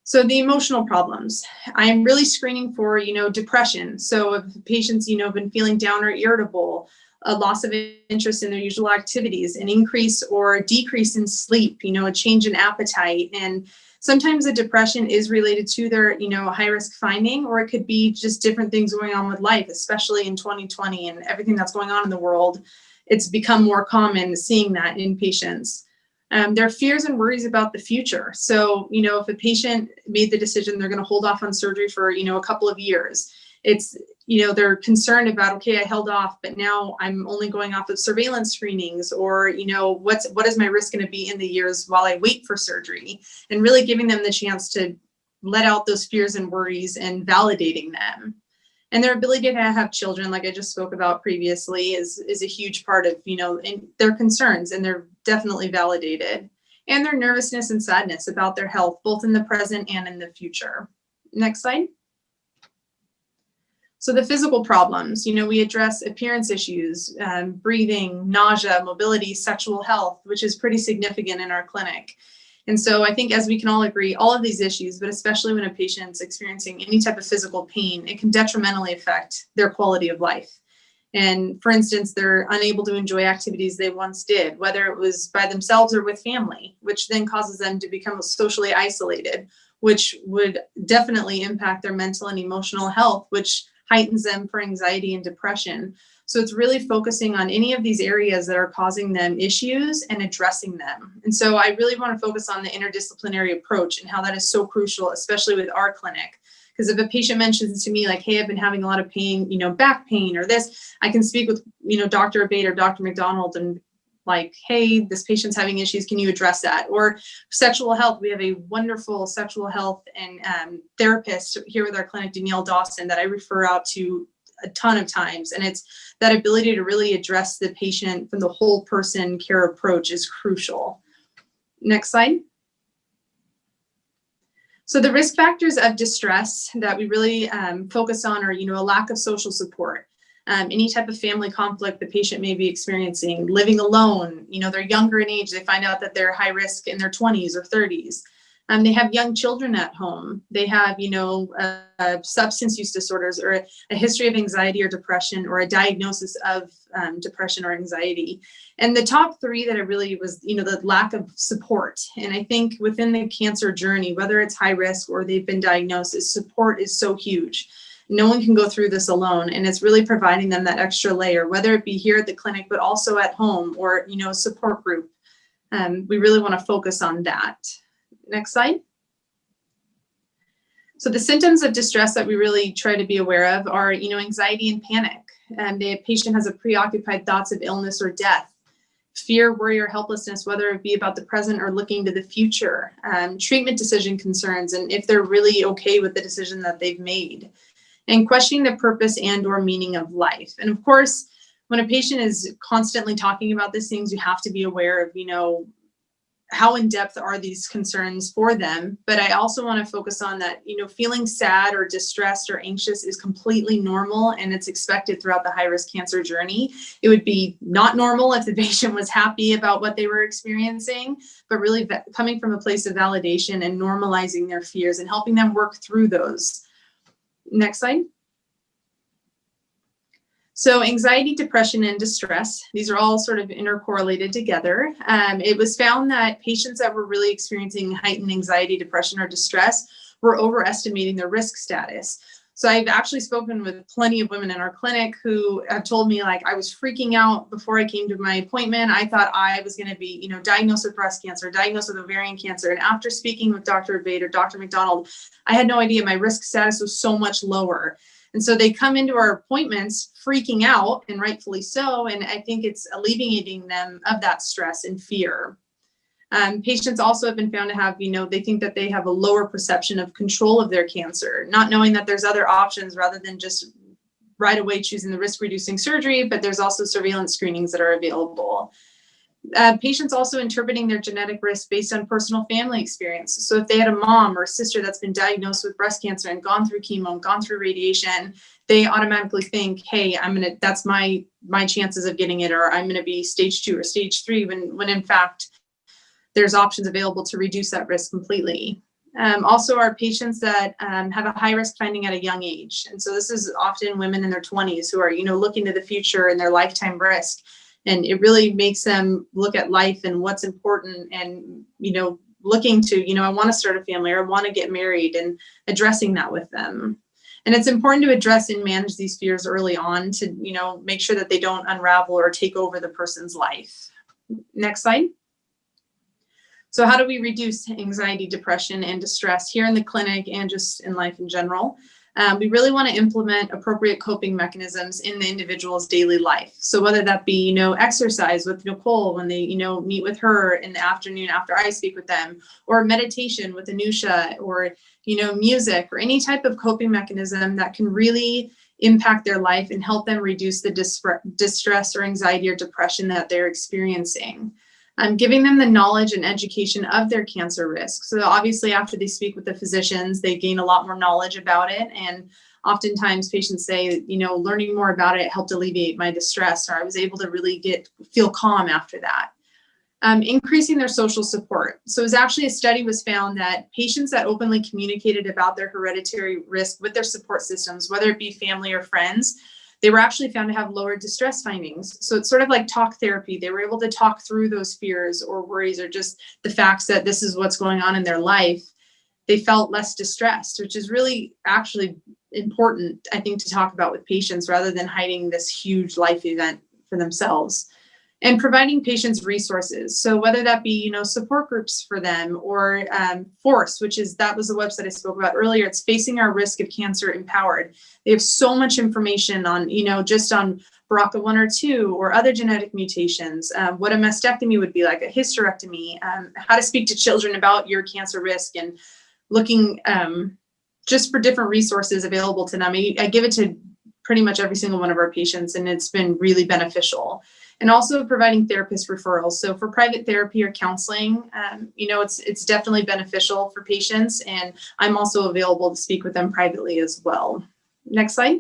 So the emotional problems, I'm really screening for, you know, depression. So if patients, you know, have been feeling down or irritable, a loss of interest in their usual activities, an increase or decrease in sleep, you know, a change in appetite. And sometimes the depression is related to their, you know, high risk finding, or it could be just different things going on with life, especially in 2020 and everything that's going on in the world. It's become more common seeing that in patients. Their fears and worries about the future. So, you know, if a patient made the decision they're going to hold off on surgery for, you know, a couple of years, it's, you know, they're concerned about, okay, I held off, but now I'm only going off of surveillance screenings, or, you know, what is my risk going to be in the years while I wait for surgery, and really giving them the chance to let out those fears and worries and validating them. And their ability to have children, like I just spoke about previously, is a huge part of, you know, their concerns, and they're definitely validated. And their nervousness and sadness about their health, both in the present and in the future. Next slide. So the physical problems, you know, we address appearance issues, breathing, nausea, mobility, sexual health, which is pretty significant in our clinic. And so I think, as we can all agree, all of these issues, but especially when a patient's experiencing any type of physical pain, it can detrimentally affect their quality of life. And for instance, they're unable to enjoy activities they once did, whether it was by themselves or with family, which then causes them to become socially isolated, which would definitely impact their mental and emotional health, which heightens them for anxiety and depression. So it's really focusing on any of these areas that are causing them issues and addressing them. And so I really want to focus on the interdisciplinary approach and how that is so crucial, especially with our clinic. Because if a patient mentions to me, like, hey, I've been having a lot of pain, you know, back pain or this, I can speak with, you know, Dr. Abate or Dr. McDonald and like, hey, this patient's having issues, can you address that? Or sexual health, we have a wonderful sexual health and therapist here with our clinic, Danielle Dawson, that I refer out to a ton of times. And it's that ability to really address the patient from the whole person care approach is crucial. Next slide. So the risk factors of distress that we really focus on are, you know, a lack of social support, any type of family conflict the patient may be experiencing, living alone, you know, they're younger in age, they find out that they're high risk in their 20s or 30s. They have young children at home. They have, you know, substance use disorders, or a history of anxiety or depression, or a diagnosis of depression or anxiety. And the top three that I really was, you know, the lack of support. And I think within the cancer journey, whether it's high risk or they've been diagnosed, support is so huge. No one can go through this alone. And it's really providing them that extra layer, whether it be here at the clinic, but also at home, or, you know, a support group. We really want to focus on that. Next slide. So the symptoms of distress that we really try to be aware of are, you know, anxiety and panic. The patient has a preoccupied thoughts of illness or death, fear, worry, or helplessness, whether it be about the present or looking to the future, treatment decision concerns, and if they're really okay with the decision that they've made, and questioning the purpose and or meaning of life. And of course, when a patient is constantly talking about these things, you have to be aware of, you know, how in depth are these concerns for them. But I also want to focus on that, you know, feeling sad or distressed or anxious is completely normal, and it's expected throughout the high risk cancer journey. It would be not normal if the patient was happy about what they were experiencing, but really coming from a place of validation and normalizing their fears and helping them work through those. Next slide. So anxiety, depression, and distress, these are all sort of intercorrelated together. It was found that patients that were really experiencing heightened anxiety, depression, or distress were overestimating their risk status. So I've actually spoken with plenty of women in our clinic who have told me, like, I was freaking out before I came to my appointment. I thought I was going to be, diagnosed with breast cancer, diagnosed with ovarian cancer. And after speaking with Dr. Abate or Dr. McDonald, I had no idea my risk status was so much lower. And so they come into our appointments freaking out, and rightfully so. And I think it's alleviating them of that stress and fear. Patients also have been found to have, they think that they have a lower perception of control of their cancer, not knowing that there's other options rather than just right away choosing the risk-reducing surgery, but there's also surveillance screenings that are available. Patients also interpreting their genetic risk based on personal family experience. So if they had a mom or a sister that's been diagnosed with breast cancer and gone through chemo, gone through radiation, they automatically think, hey, that's my chances of getting it, or I'm going to be stage 2 or stage 3, when in fact, there's options available to reduce that risk completely. Also, our patients that have a high risk finding at a young age. And so this is often women in their 20s who are, looking to the future and their lifetime risk. And it really makes them look at life and what's important and, looking to, I want to start a family or I want to get married, and addressing that with them. And it's important to address and manage these fears early on to, make sure that they don't unravel or take over the person's life. Next slide. So how do we reduce anxiety, depression, and distress here in the clinic and just in life in general? We really want to implement appropriate coping mechanisms in the individual's daily life. So whether that be, exercise with Nicole when they, meet with her in the afternoon after I speak with them, or meditation with Anusha, or, music, or any type of coping mechanism that can really impact their life and help them reduce the distress or anxiety or depression that they're experiencing. Giving them the knowledge and education of their cancer risk. So obviously after they speak with the physicians, they gain a lot more knowledge about it. And oftentimes patients say, learning more about it helped alleviate my distress, or I was able to really feel calm after that. Increasing their social support. So it was actually a study was found that patients that openly communicated about their hereditary risk with their support systems, whether it be family or friends, they were actually found to have lower distress findings. So it's sort of like talk therapy. They were able to talk through those fears or worries or just the facts that this is what's going on in their life. They felt less distressed, which is really actually important, I think, to talk about with patients rather than hiding this huge life event for themselves. And providing patients resources. So whether that be, support groups for them, or FORCE, that was the website I spoke about earlier. It's Facing Our Risk of Cancer Empowered. They have so much information on, just on BRCA1 or 2 or other genetic mutations, what a mastectomy would be like, a hysterectomy, how to speak to children about your cancer risk, and looking just for different resources available to them. I give it to pretty much every single one of our patients, and it's been really beneficial. And also providing therapist referrals. So for private therapy or counseling, it's definitely beneficial for patients. And I'm also available to speak with them privately as well. Next slide.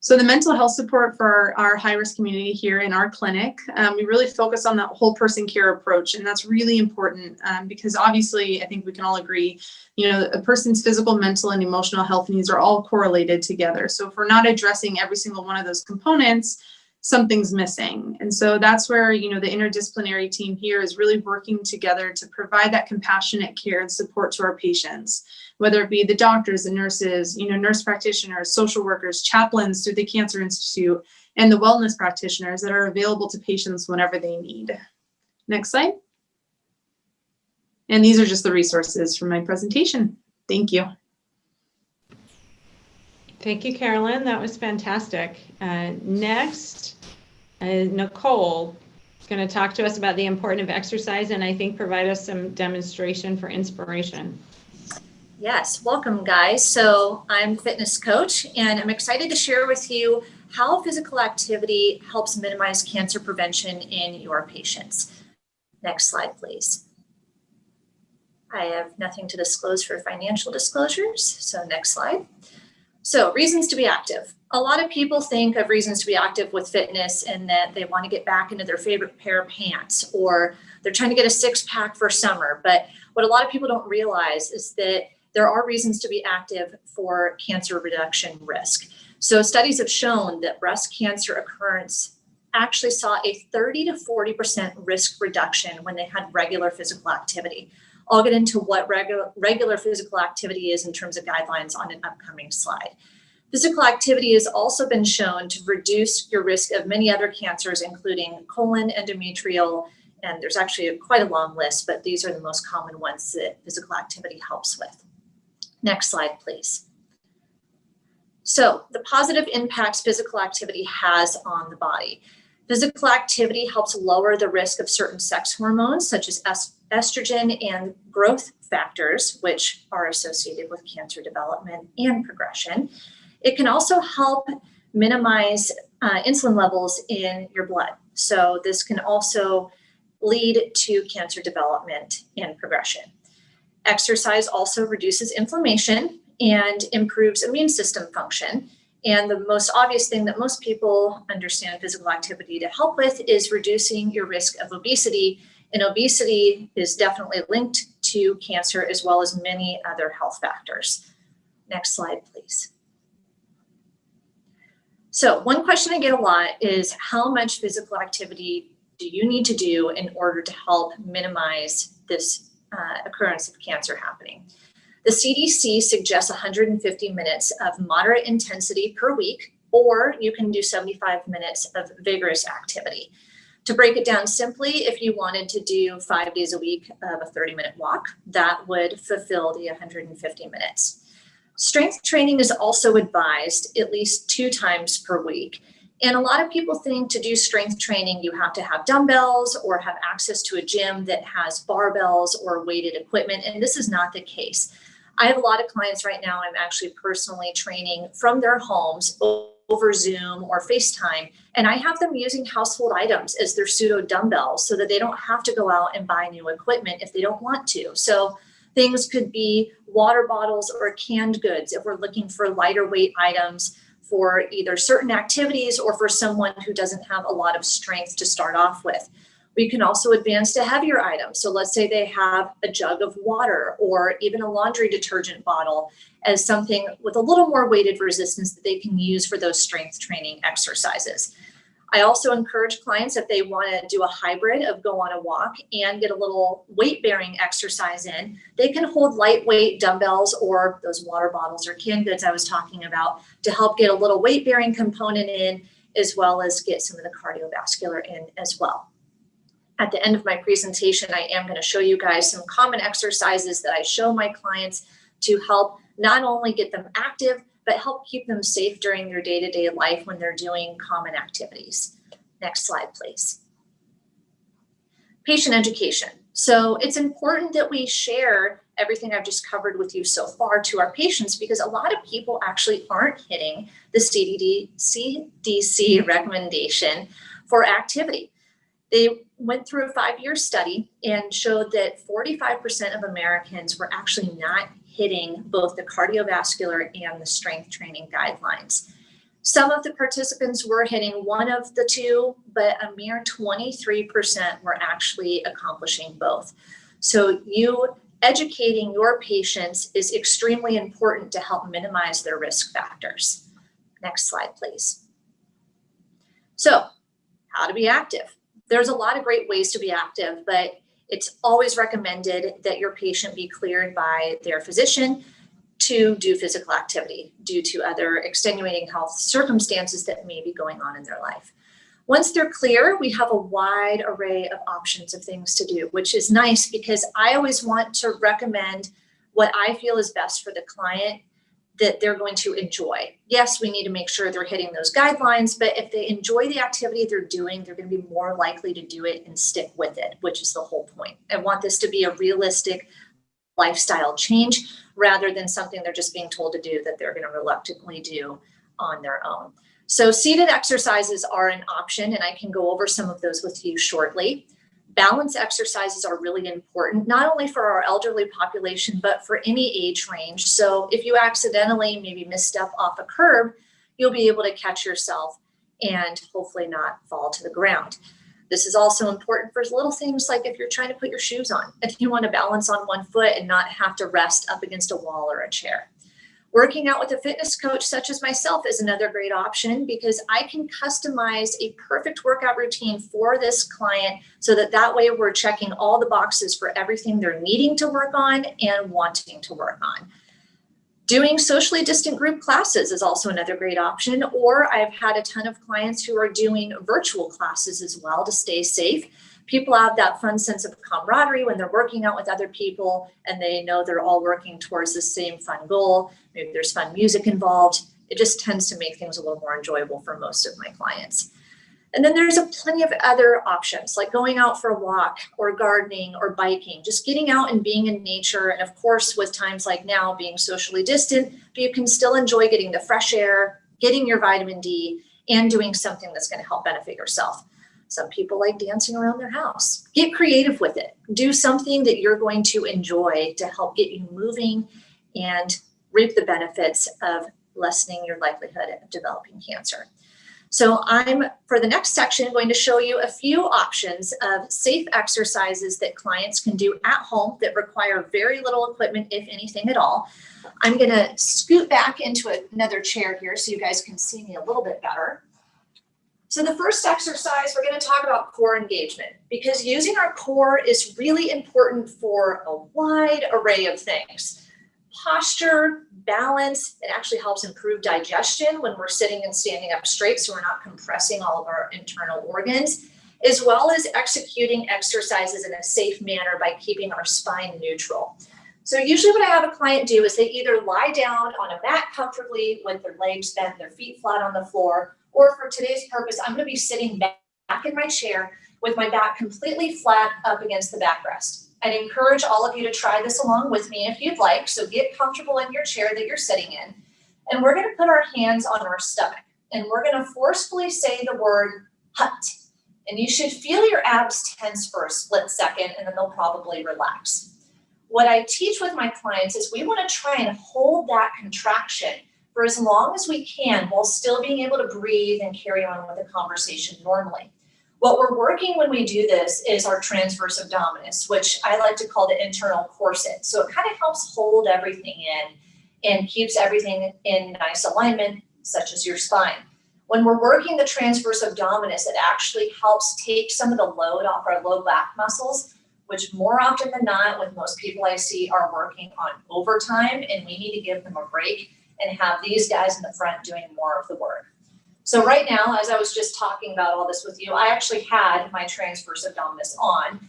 So the mental health support for our high-risk community here in our clinic, we really focus on that whole person care approach. And that's really important because obviously I think we can all agree, a person's physical, mental, and emotional health needs are all correlated together. So if we're not addressing every single one of those components, something's missing. And so that's where, the interdisciplinary team here is really working together to provide that compassionate care and support to our patients, whether it be the doctors, the nurses, nurse practitioners, social workers, chaplains through the Cancer Institute, and the wellness practitioners that are available to patients whenever they need. Next slide. And these are just the resources from my presentation. Thank you. Thank you, Carolyn. That was fantastic. Next, Nicole is going to talk to us about the importance of exercise, and I think provide us some demonstration for inspiration. Yes, welcome guys. So I'm a fitness coach, and I'm excited to share with you how physical activity helps minimize cancer prevention in your patients. Next slide, please. I have nothing to disclose for financial disclosures, so next slide. So reasons to be active. A lot of people think of reasons to be active with fitness and that they want to get back into their favorite pair of pants, or they're trying to get a 6-pack for summer. But what a lot of people don't realize is that there are reasons to be active for cancer reduction risk. So studies have shown that breast cancer occurrence actually saw a 30 to 40% risk reduction when they had regular physical activity. I'll get into what regular physical activity is in terms of guidelines on an upcoming slide. Physical activity has also been shown to reduce your risk of many other cancers, including colon, endometrial, and there's actually quite a long list, but these are the most common ones that physical activity helps with. Next slide, please. So the positive impacts physical activity has on the body. Physical activity helps lower the risk of certain sex hormones, such as estrogen and growth factors, which are associated with cancer development and progression. It can also help minimize insulin levels in your blood. So this can also lead to cancer development and progression. Exercise also reduces inflammation and improves immune system function. And the most obvious thing that most people understand physical activity to help with is reducing your risk of obesity. And obesity is definitely linked to cancer as well as many other health factors. Next slide, please. So one question I get a lot is how much physical activity do you need to do in order to help minimize this occurrence of cancer happening? The CDC suggests 150 minutes of moderate intensity per week, or you can do 75 minutes of vigorous activity. To break it down simply, if you wanted to do 5 days a week of a 30-minute walk, that would fulfill the 150 minutes. Strength training is also advised at least 2 times per week. And a lot of people think to do strength training, you have to have dumbbells or have access to a gym that has barbells or weighted equipment. And this is not the case. I have a lot of clients right now I'm actually personally training from their homes over Zoom or FaceTime. And I have them using household items as their pseudo dumbbells so that they don't have to go out and buy new equipment if they don't want to. So things could be water bottles or canned goods if we're looking for lighter weight items for either certain activities or for someone who doesn't have a lot of strength to start off with. We can also advance to heavier items. So let's say they have a jug of water or even a laundry detergent bottle as something with a little more weighted resistance that they can use for those strength training exercises. I also encourage clients if they want to do a hybrid of go on a walk and get a little weight-bearing exercise in, they can hold lightweight dumbbells or those water bottles or canned goods I was talking about to help get a little weight-bearing component in, as well as get some of the cardiovascular in as well. At the end of my presentation, I am going to show you guys some common exercises that I show my clients to help not only get them active, but help keep them safe during their day-to-day life when they're doing common activities. Next slide, please. Patient education. So it's important that we share everything I've just covered with you so far to our patients because a lot of people actually aren't hitting the CDC recommendation for activity. They went through a 5-year study and showed that 45% of Americans were actually not hitting both the cardiovascular and the strength training guidelines. Some of the participants were hitting one of the two, but a mere 23% were actually accomplishing both. So you educating your patients is extremely important to help minimize their risk factors. Next slide, please. So, how to be active. There's a lot of great ways to be active, but it's always recommended that your patient be cleared by their physician to do physical activity due to other extenuating health circumstances that may be going on in their life. Once they're clear, we have a wide array of options of things to do, which is nice because I always want to recommend what I feel is best for the client that they're going to enjoy. Yes, we need to make sure they're hitting those guidelines, but if they enjoy the activity they're doing, they're going to be more likely to do it and stick with it, which is the whole point. I want this to be a realistic lifestyle change rather than something they're just being told to do that they're going to reluctantly do on their own. So seated exercises are an option, and I can go over some of those with you shortly. Balance exercises are really important, not only for our elderly population, but for any age range. So if you accidentally maybe misstep off a curb, you'll be able to catch yourself and hopefully not fall to the ground. This is also important for little things like if you're trying to put your shoes on, if you want to balance on one foot and not have to rest up against a wall or a chair. Working out with a fitness coach such as myself is another great option because I can customize a perfect workout routine for this client so that way we're checking all the boxes for everything they're needing to work on and wanting to work on. Doing socially distant group classes is also another great option, or I've had a ton of clients who are doing virtual classes as well to stay safe. People have that fun sense of camaraderie when they're working out with other people and they know they're all working towards the same fun goal. Maybe there's fun music involved. It just tends to make things a little more enjoyable for most of my clients. And then there's plenty of other options like going out for a walk or gardening or biking, just getting out and being in nature. And of course, with times like now being socially distant, but you can still enjoy getting the fresh air, getting your vitamin D, and doing something that's going to help benefit yourself. Some people like dancing around their house. Get creative with it. Do something that you're going to enjoy to help get you moving and reap the benefits of lessening your likelihood of developing cancer. So I'm, for the next section, going to show you a few options of safe exercises that clients can do at home that require very little equipment, if anything at all. I'm going to scoot back into another chair here so you guys can see me a little bit better. So the first exercise, we're going to talk about core engagement because using our core is really important for a wide array of things. Posture, balance, it actually helps improve digestion when we're sitting and standing up straight so we're not compressing all of our internal organs, as well as executing exercises in a safe manner by keeping our spine neutral. So usually what I have a client do is they either lie down on a mat comfortably with their legs bent, their feet flat on the floor, or for today's purpose, I'm going to be sitting back in my chair with my back completely flat up against the backrest. I'd encourage all of you to try this along with me if you'd like. So get comfortable in your chair that you're sitting in. And we're going to put our hands on our stomach. And we're going to forcefully say the word hut. And you should feel your abs tense for a split second, and then they'll probably relax. What I teach with my clients is we want to try and hold that contraction for as long as we can while still being able to breathe and carry on with the conversation normally. What we're working when we do this is our transverse abdominis, which I like to call the internal corset. So it kind of helps hold everything in and keeps everything in nice alignment, such as your spine. When we're working the transverse abdominis, it actually helps take some of the load off our low back muscles, which more often than not, with most people I see, are working on overtime, and we need to give them a break and have these guys in the front doing more of the work. So right now, as I was just talking about all this with you, I actually had my transverse abdominis on,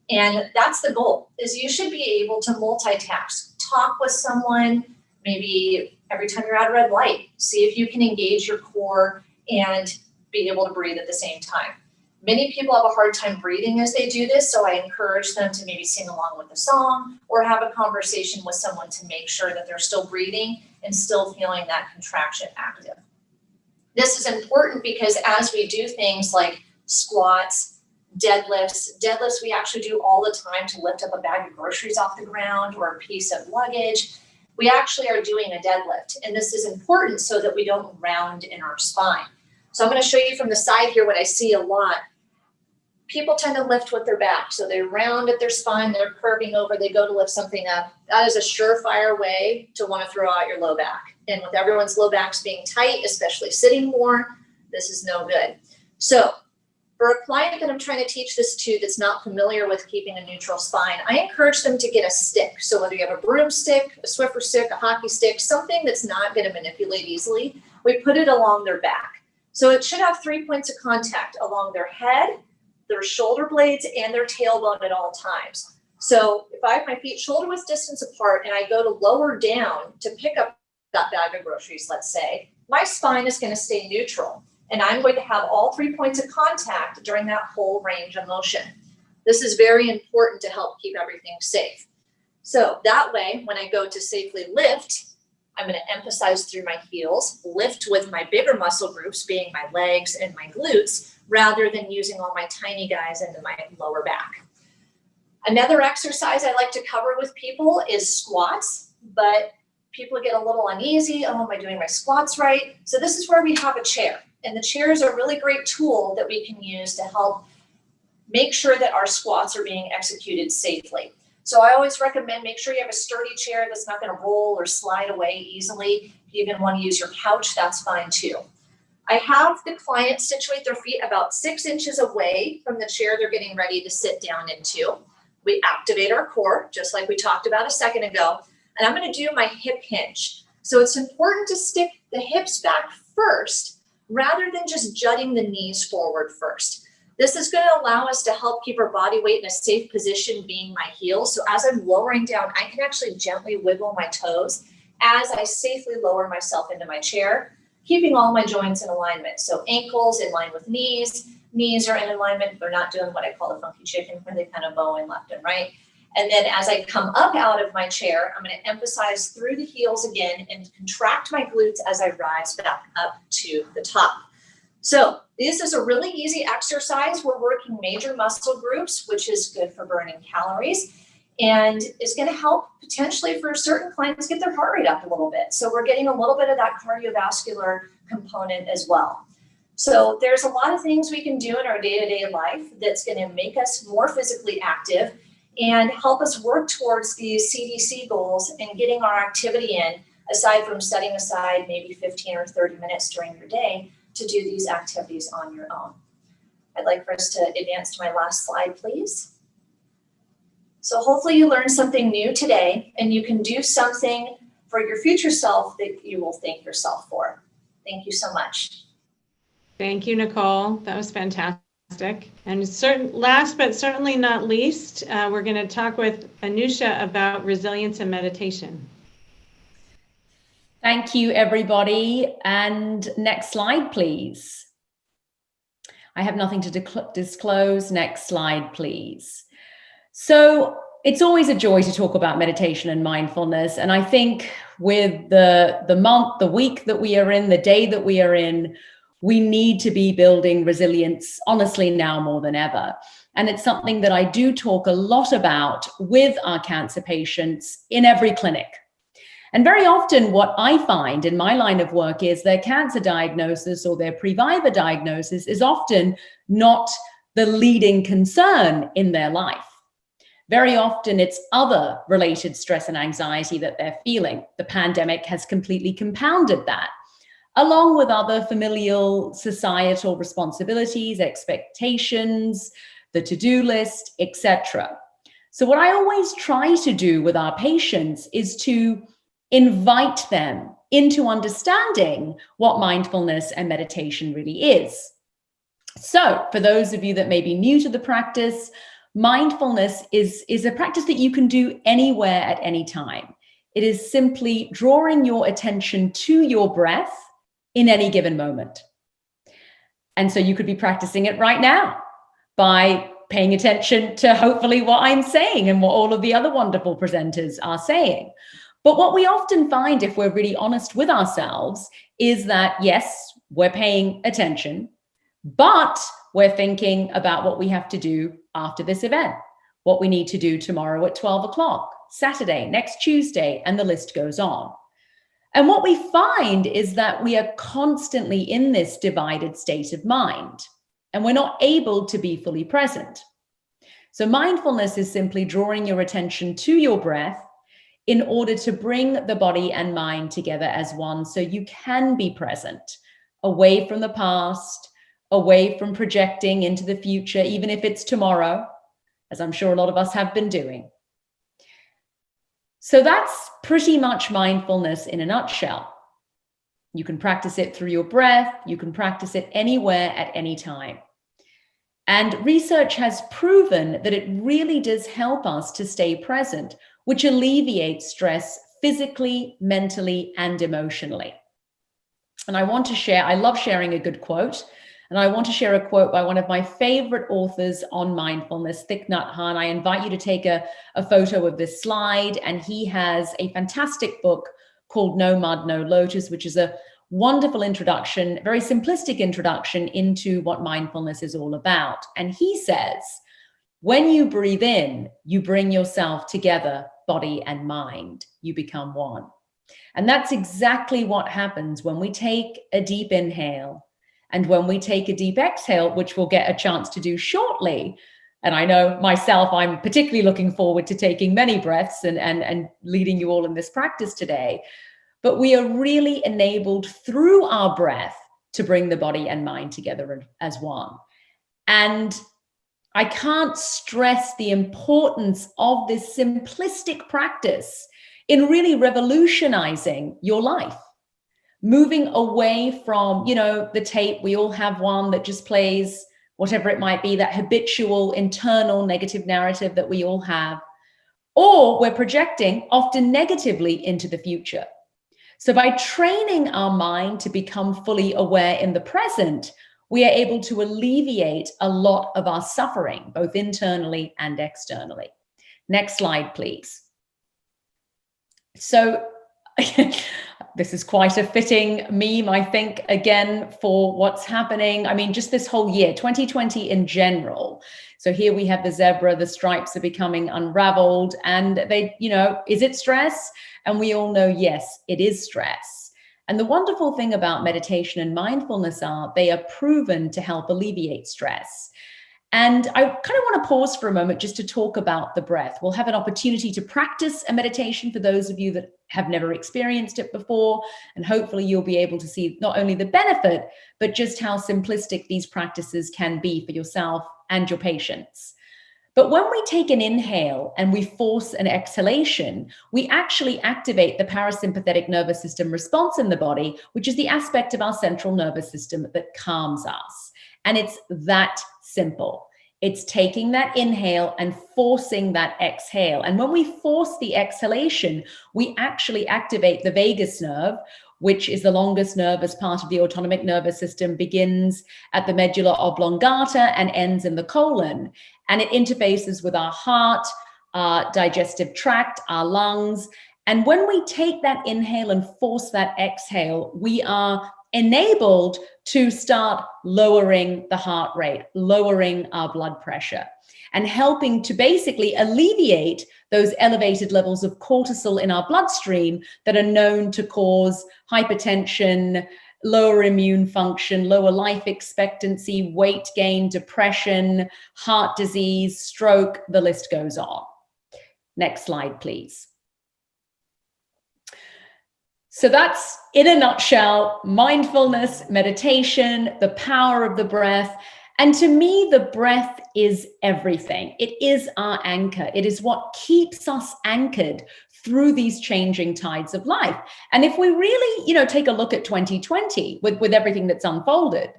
and that's the goal, is you should be able to multitask, talk with someone, maybe every time you're at a red light, see if you can engage your core and be able to breathe at the same time. Many people have a hard time breathing as they do this, so I encourage them to maybe sing along with the song or have a conversation with someone to make sure that they're still breathing and still feeling that contraction active. This is important because as we do things like squats, deadlifts we actually do all the time to lift up a bag of groceries off the ground or a piece of luggage. We actually are doing a deadlift, and this is important so that we don't round in our spine. So I'm going to show you from the side here what I see a lot. People tend to lift with their back. So they round at their spine, they're curving over, they go to lift something up. That is a surefire way to want to throw out your low back. And with everyone's low backs being tight, especially sitting more, this is no good. So for a client that I'm trying to teach this to that's not familiar with keeping a neutral spine, I encourage them to get a stick. So whether you have a broomstick, a Swiffer stick, a hockey stick, something that's not going to manipulate easily, we put it along their back. So it should have 3 points of contact along their head, their shoulder blades, and their tailbone at all times. So if I have my feet shoulder width distance apart and I go to lower down to pick up that bag of groceries, let's say, my spine is going to stay neutral. And I'm going to have all 3 points of contact during that whole range of motion. This is very important to help keep everything safe. So that way, when I go to safely lift, I'm going to emphasize through my heels, lift with my bigger muscle groups being my legs and my glutes, rather than using all my tiny guys into my lower back. Another exercise I like to cover with people is squats, but people get a little uneasy. Oh, am I doing my squats right? So this is where we have a chair. And the chair is a really great tool that we can use to help make sure that our squats are being executed safely. So I always recommend make sure you have a sturdy chair that's not going to roll or slide away easily. If you even want to use your couch, that's fine too. I have the client situate their feet about 6 inches away from the chair they're getting ready to sit down into. We activate our core, just like we talked about a second ago. And I'm going to do my hip hinge. So it's important to stick the hips back first, rather than just jutting the knees forward first. This is going to allow us to help keep our body weight in a safe position, being my heels. So as I'm lowering down, I can actually gently wiggle my toes as I safely lower myself into my chair, keeping all my joints in alignment. So ankles in line with knees are in alignment. They're not doing what I call the funky chicken, where they kind of bow in left and right. And then as I come up out of my chair, I'm going to emphasize through the heels again and contract my glutes as I rise back up to the top. So this is a really easy exercise. We're working major muscle groups, which is good for burning calories and is going to help potentially for certain clients get their heart rate up a little bit. So we're getting a little bit of that cardiovascular component as well. So there's a lot of things we can do in our day-to-day life that's going to make us more physically active and help us work towards these CDC goals and getting our activity in, aside from setting aside maybe 15 or 30 minutes during your day to do these activities on your own. I'd like for us to advance to my last slide, please. So hopefully you learned something new today and you can do something for your future self that you will thank yourself for. Thank you so much. Thank you, Nicole. That was fantastic. And last but certainly not least, we're going to talk with Anusha about resilience and meditation. Thank you, everybody. And next slide, please. I have nothing to disclose. Next slide, please. So it's always a joy to talk about meditation and mindfulness. And I think with the month, the week that we are in, the day that we are in, we need to be building resilience, honestly, now more than ever. And it's something that I do talk a lot about with our cancer patients in every clinic. And very often what I find in my line of work is their cancer diagnosis or their pre-viva diagnosis is often not the leading concern in their life. Very often it's other related stress and anxiety that they're feeling. The pandemic has completely compounded that, along with other familial, societal responsibilities, expectations, the to-do list, etc. So what I always try to do with our patients is to invite them into understanding what mindfulness and meditation really is. So for those of you that may be new to the practice, mindfulness is a practice that you can do anywhere at any time. It is simply drawing your attention to your breath in any given moment. And so you could be practicing it right now by paying attention to hopefully what I'm saying and what all of the other wonderful presenters are saying. But what we often find, if we're really honest with ourselves, is that yes, we're paying attention, but we're thinking about what we have to do after this event, what we need to do tomorrow at 12 o'clock, Saturday, next Tuesday, and the list goes on. And what we find is that we are constantly in this divided state of mind, and we're not able to be fully present. So mindfulness is simply drawing your attention to your breath in order to bring the body and mind together as one, so you can be present, away from the past, away from projecting into the future, even if it's tomorrow, as I'm sure a lot of us have been doing. So that's pretty much mindfulness in a nutshell. You can practice it through your breath. You can practice it anywhere at any time. And research has proven that it really does help us to stay present, which alleviates stress physically, mentally, and emotionally. And I want to share, I love sharing a good quote. And I want to share a quote by one of my favorite authors on mindfulness, Thich Nhat Hanh. I invite you to take a photo of this slide. And he has a fantastic book called No Mud, No Lotus, which is a wonderful introduction, very simplistic introduction into what mindfulness is all about. And he says, when you breathe in, you bring yourself together, body and mind. You become one. And that's exactly what happens when we take a deep inhale. And when we take a deep exhale, which we'll get a chance to do shortly, And I know myself, I'm particularly looking forward to taking many breaths and leading you all in this practice today. But we are really enabled through our breath to bring the body and mind together as one. And I can't stress the importance of this simplistic practice in really revolutionizing your life. Moving away from, the tape, we all have one that just plays whatever it might be, that habitual internal negative narrative that we all have, or we're projecting often negatively into the future. So by training our mind to become fully aware in the present, we are able to alleviate a lot of our suffering, both internally and externally. Next slide, please. So this is quite a fitting meme, I think, again, for what's happening. I mean, just this whole year, 2020 in general. So here we have the zebra, the stripes are becoming unraveled, and they, is it stress? And we all know, yes, it is stress. And the wonderful thing about meditation and mindfulness are they are proven to help alleviate stress. And I kind of want to pause for a moment just to talk about the breath. We'll have an opportunity to practice a meditation for those of you that have never experienced it before. And hopefully you'll be able to see not only the benefit, but just how simplistic these practices can be for yourself and your patients. But when we take an inhale and we force an exhalation, we actually activate the parasympathetic nervous system response in the body, which is the aspect of our central nervous system that calms us. And it's that simple. It's taking that inhale and forcing that exhale. And when we force the exhalation, we actually activate the vagus nerve, which is the longest nerve as part of the autonomic nervous system, begins at the medulla oblongata and ends in the colon. And it interfaces with our heart, our digestive tract, our lungs. And when we take that inhale and force that exhale, we are enabled to start lowering the heart rate, lowering our blood pressure, and helping to basically alleviate those elevated levels of cortisol in our bloodstream that are known to cause hypertension, lower immune function, lower life expectancy, weight gain, depression, heart disease, stroke, the list goes on. Next slide, please. So that's, in a nutshell, mindfulness, meditation, the power of the breath. And to me, the breath is everything. It is our anchor. It is what keeps us anchored through these changing tides of life. And if we really, take a look at 2020 with everything that's unfolded,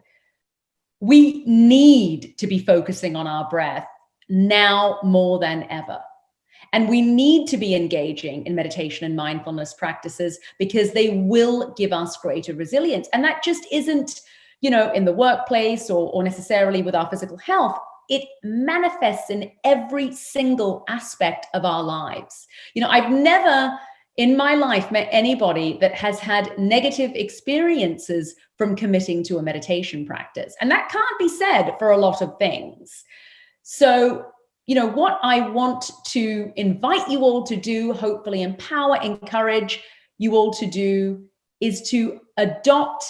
we need to be focusing on our breath now more than ever. And we need to be engaging in meditation and mindfulness practices because they will give us greater resilience. And that just isn't, in the workplace or necessarily with our physical health. It manifests in every single aspect of our lives. I've never in my life met anybody that has had negative experiences from committing to a meditation practice. And that can't be said for a lot of things. So what I want to invite you all to do, hopefully empower, encourage you all to do, is to adopt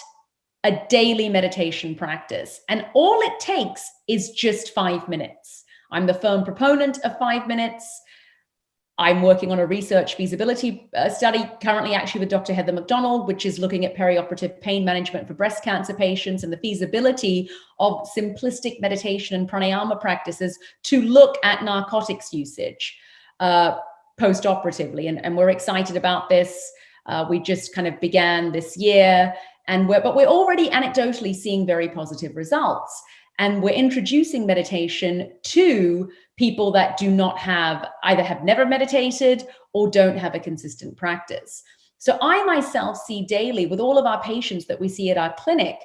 a daily meditation practice. And all it takes is just 5 minutes. I'm the firm proponent of 5 minutes. I'm working on a research feasibility study currently actually with Dr. Heather McDonald, which is looking at perioperative pain management for breast cancer patients and the feasibility of simplistic meditation and pranayama practices to look at narcotics usage post-operatively. And we're excited about this. We just kind of began this year, but we're already anecdotally seeing very positive results. And we're introducing meditation to people that do not either have never meditated or don't have a consistent practice. So I myself see daily with all of our patients that we see at our clinic,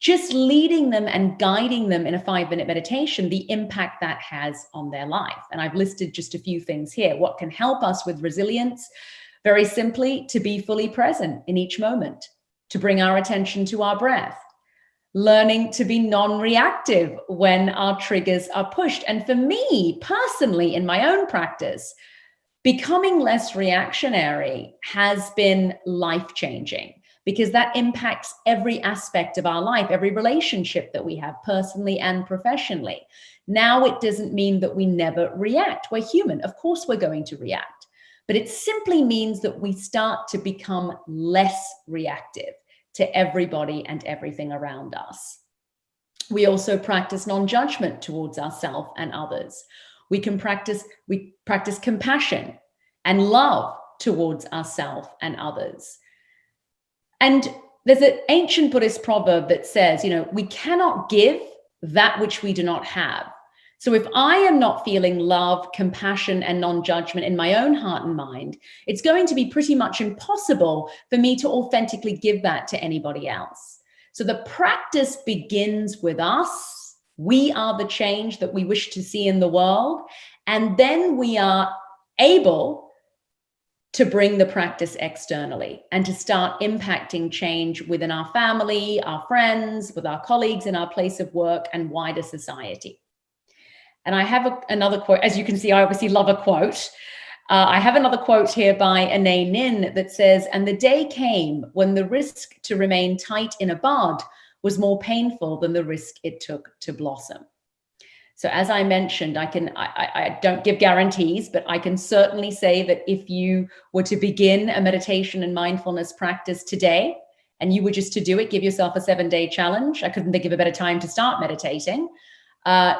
just leading them and guiding them in a 5-minute meditation, the impact that has on their life. And I've listed just a few things here. What can help us with resilience? Very simply, to be fully present in each moment, to bring our attention to our breath, learning to be non-reactive when our triggers are pushed. And for me personally, in my own practice, becoming less reactionary has been life-changing because that impacts every aspect of our life, every relationship that we have personally and professionally. Now, it doesn't mean that we never react. We're human. Of course, we're going to react, but it simply means that we start to become less reactive to everybody and everything around us. We also practice non-judgment towards ourselves and others. We practice compassion and love towards ourselves and others. And there's an ancient Buddhist proverb that says, we cannot give that which we do not have. So if I am not feeling love, compassion, and non-judgment in my own heart and mind, it's going to be pretty much impossible for me to authentically give that to anybody else. So the practice begins with us. We are the change that we wish to see in the world. And then we are able to bring the practice externally and to start impacting change within our family, our friends, with our colleagues in our place of work, and wider society. And I have another quote. As you can see, I obviously love a quote. I have another quote here by Anaïs Nin that says, "And the day came when the risk to remain tight in a bud was more painful than the risk it took to blossom." So as I mentioned, I don't give guarantees, but I can certainly say that if you were to begin a meditation and mindfulness practice today, and you were just to do it, give yourself a 7-day challenge. I couldn't think of a better time to start meditating. I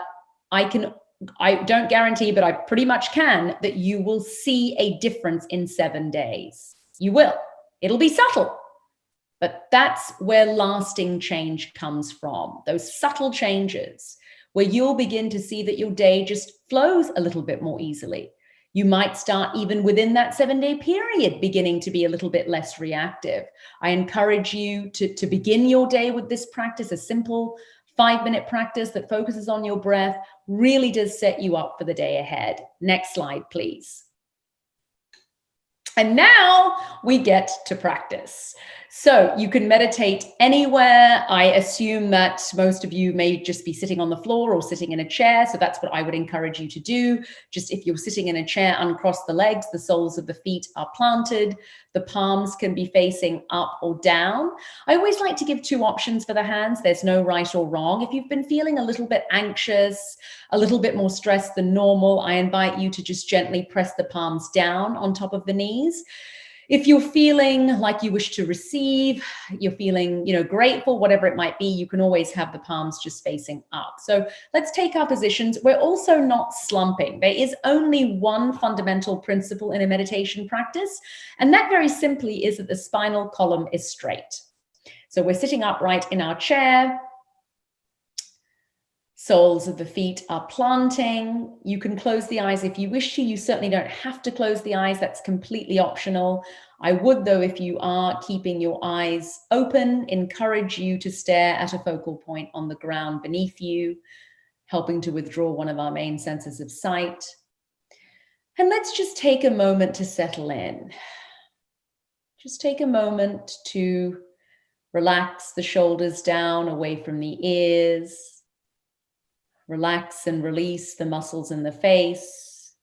don't guarantee, but I pretty much can, that you will see a difference in 7 days. You will. It'll be subtle, but that's where lasting change comes from. Those subtle changes, where you'll begin to see that your day just flows a little bit more easily. You might start even within that 7-day period beginning to be a little bit less reactive. I encourage you to begin your day with this practice. A simple 5-minute practice that focuses on your breath really does set you up for the day ahead. Next slide, please. And now we get to practice. So you can meditate anywhere. I assume that most of you may just be sitting on the floor or sitting in a chair. So that's what I would encourage you to do. Just if you're sitting in a chair, uncross the legs, the soles of the feet are planted. The palms can be facing up or down. I always like to give 2 options for the hands. There's no right or wrong. If you've been feeling a little bit anxious, a little bit more stressed than normal, I invite you to just gently press the palms down on top of the knees. If you're feeling like you wish to receive, you're feeling, grateful, whatever it might be, you can always have the palms just facing up. So let's take our positions. We're also not slumping. There is only one fundamental principle in a meditation practice, and that very simply is that the spinal column is straight. So we're sitting upright in our chair. Soles of the feet are planting. You can close the eyes if you wish to. You certainly don't have to close the eyes. That's completely optional. I would, though, if you are keeping your eyes open, encourage you to stare at a focal point on the ground beneath you, helping to withdraw one of our main senses of sight. And let's just take a moment to settle in. Just take a moment to relax the shoulders down away from the ears. Relax and release the muscles in the face,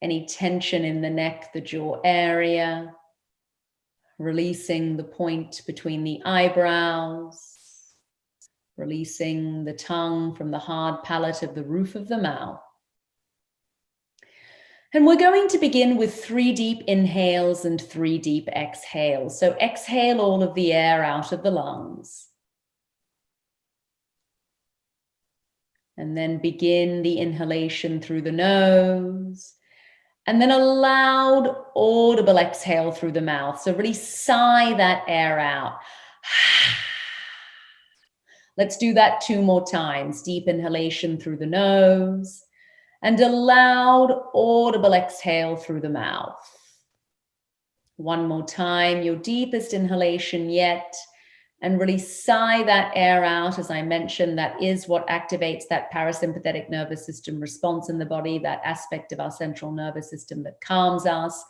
any tension in the neck, the jaw area, releasing the point between the eyebrows, releasing the tongue from the hard palate of the roof of the mouth. And we're going to begin with 3 deep inhales and 3 deep exhales. So exhale all of the air out of the lungs. And then begin the inhalation through the nose. And then a loud, audible exhale through the mouth. So really sigh that air out. Let's do that 2 more times. Deep inhalation through the nose. And a loud, audible exhale through the mouth. 1 more time, your deepest inhalation yet. And really sigh that air out. As I mentioned, that is what activates that parasympathetic nervous system response in the body, that aspect of our central nervous system that calms us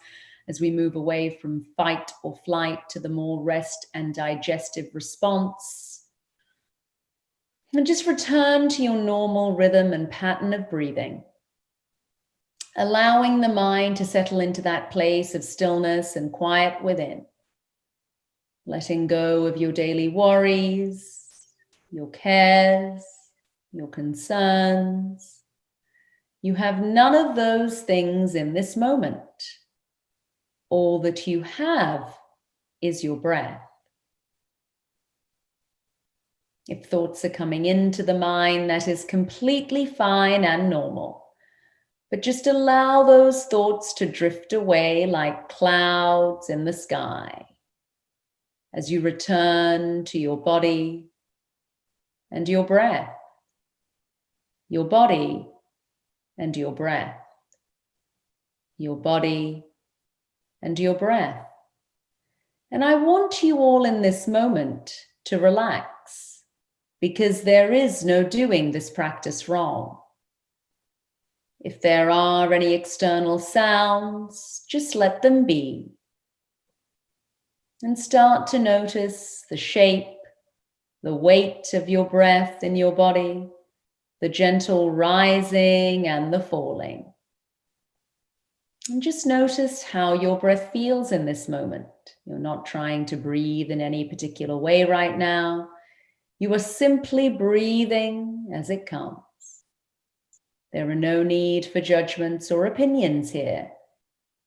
as we move away from fight or flight to the more rest and digestive response. And just return to your normal rhythm and pattern of breathing, allowing the mind to settle into that place of stillness and quiet within. letting go of your daily worries, your cares, your concerns. You have none of those things in this moment. All that you have is your breath. If thoughts are coming into the mind, that is completely fine and normal. But just allow those thoughts to drift away like clouds in the sky as you return to your body and your breath, your body and your breath, your body and your breath. And I want you all in this moment to relax, because there is no doing this practice wrong. If there are any external sounds, just let them be. And start to notice the shape, the weight of your breath in your body, the gentle rising and the falling. And just notice how your breath feels in this moment. You're not trying to breathe in any particular way right now. You are simply breathing as it comes. There are no need for judgments or opinions here.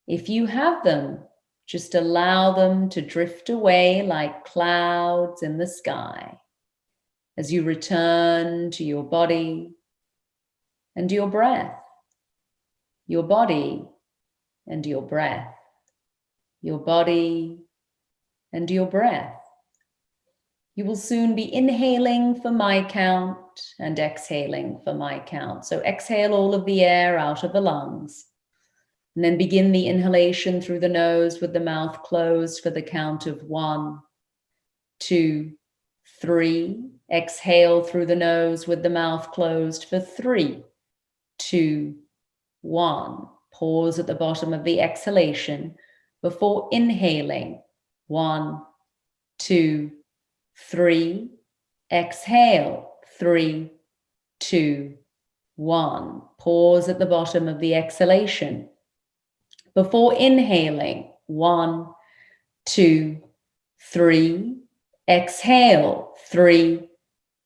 If you have them, just allow them to drift away like clouds in the sky as you return to your body and your breath, your body and your breath, your body and your breath. You will soon be inhaling for my count and exhaling for my count. So exhale all of the air out of the lungs. And then begin the inhalation through the nose with the mouth closed for the count of 1, 2, 3. Exhale through the nose with the mouth closed for 3, 2, 1. Pause at the bottom of the exhalation before inhaling. 1, 2, 3. Exhale. 3, 2, 1. Pause at the bottom of the exhalation before inhaling. 1, 2, 3. Exhale. 3,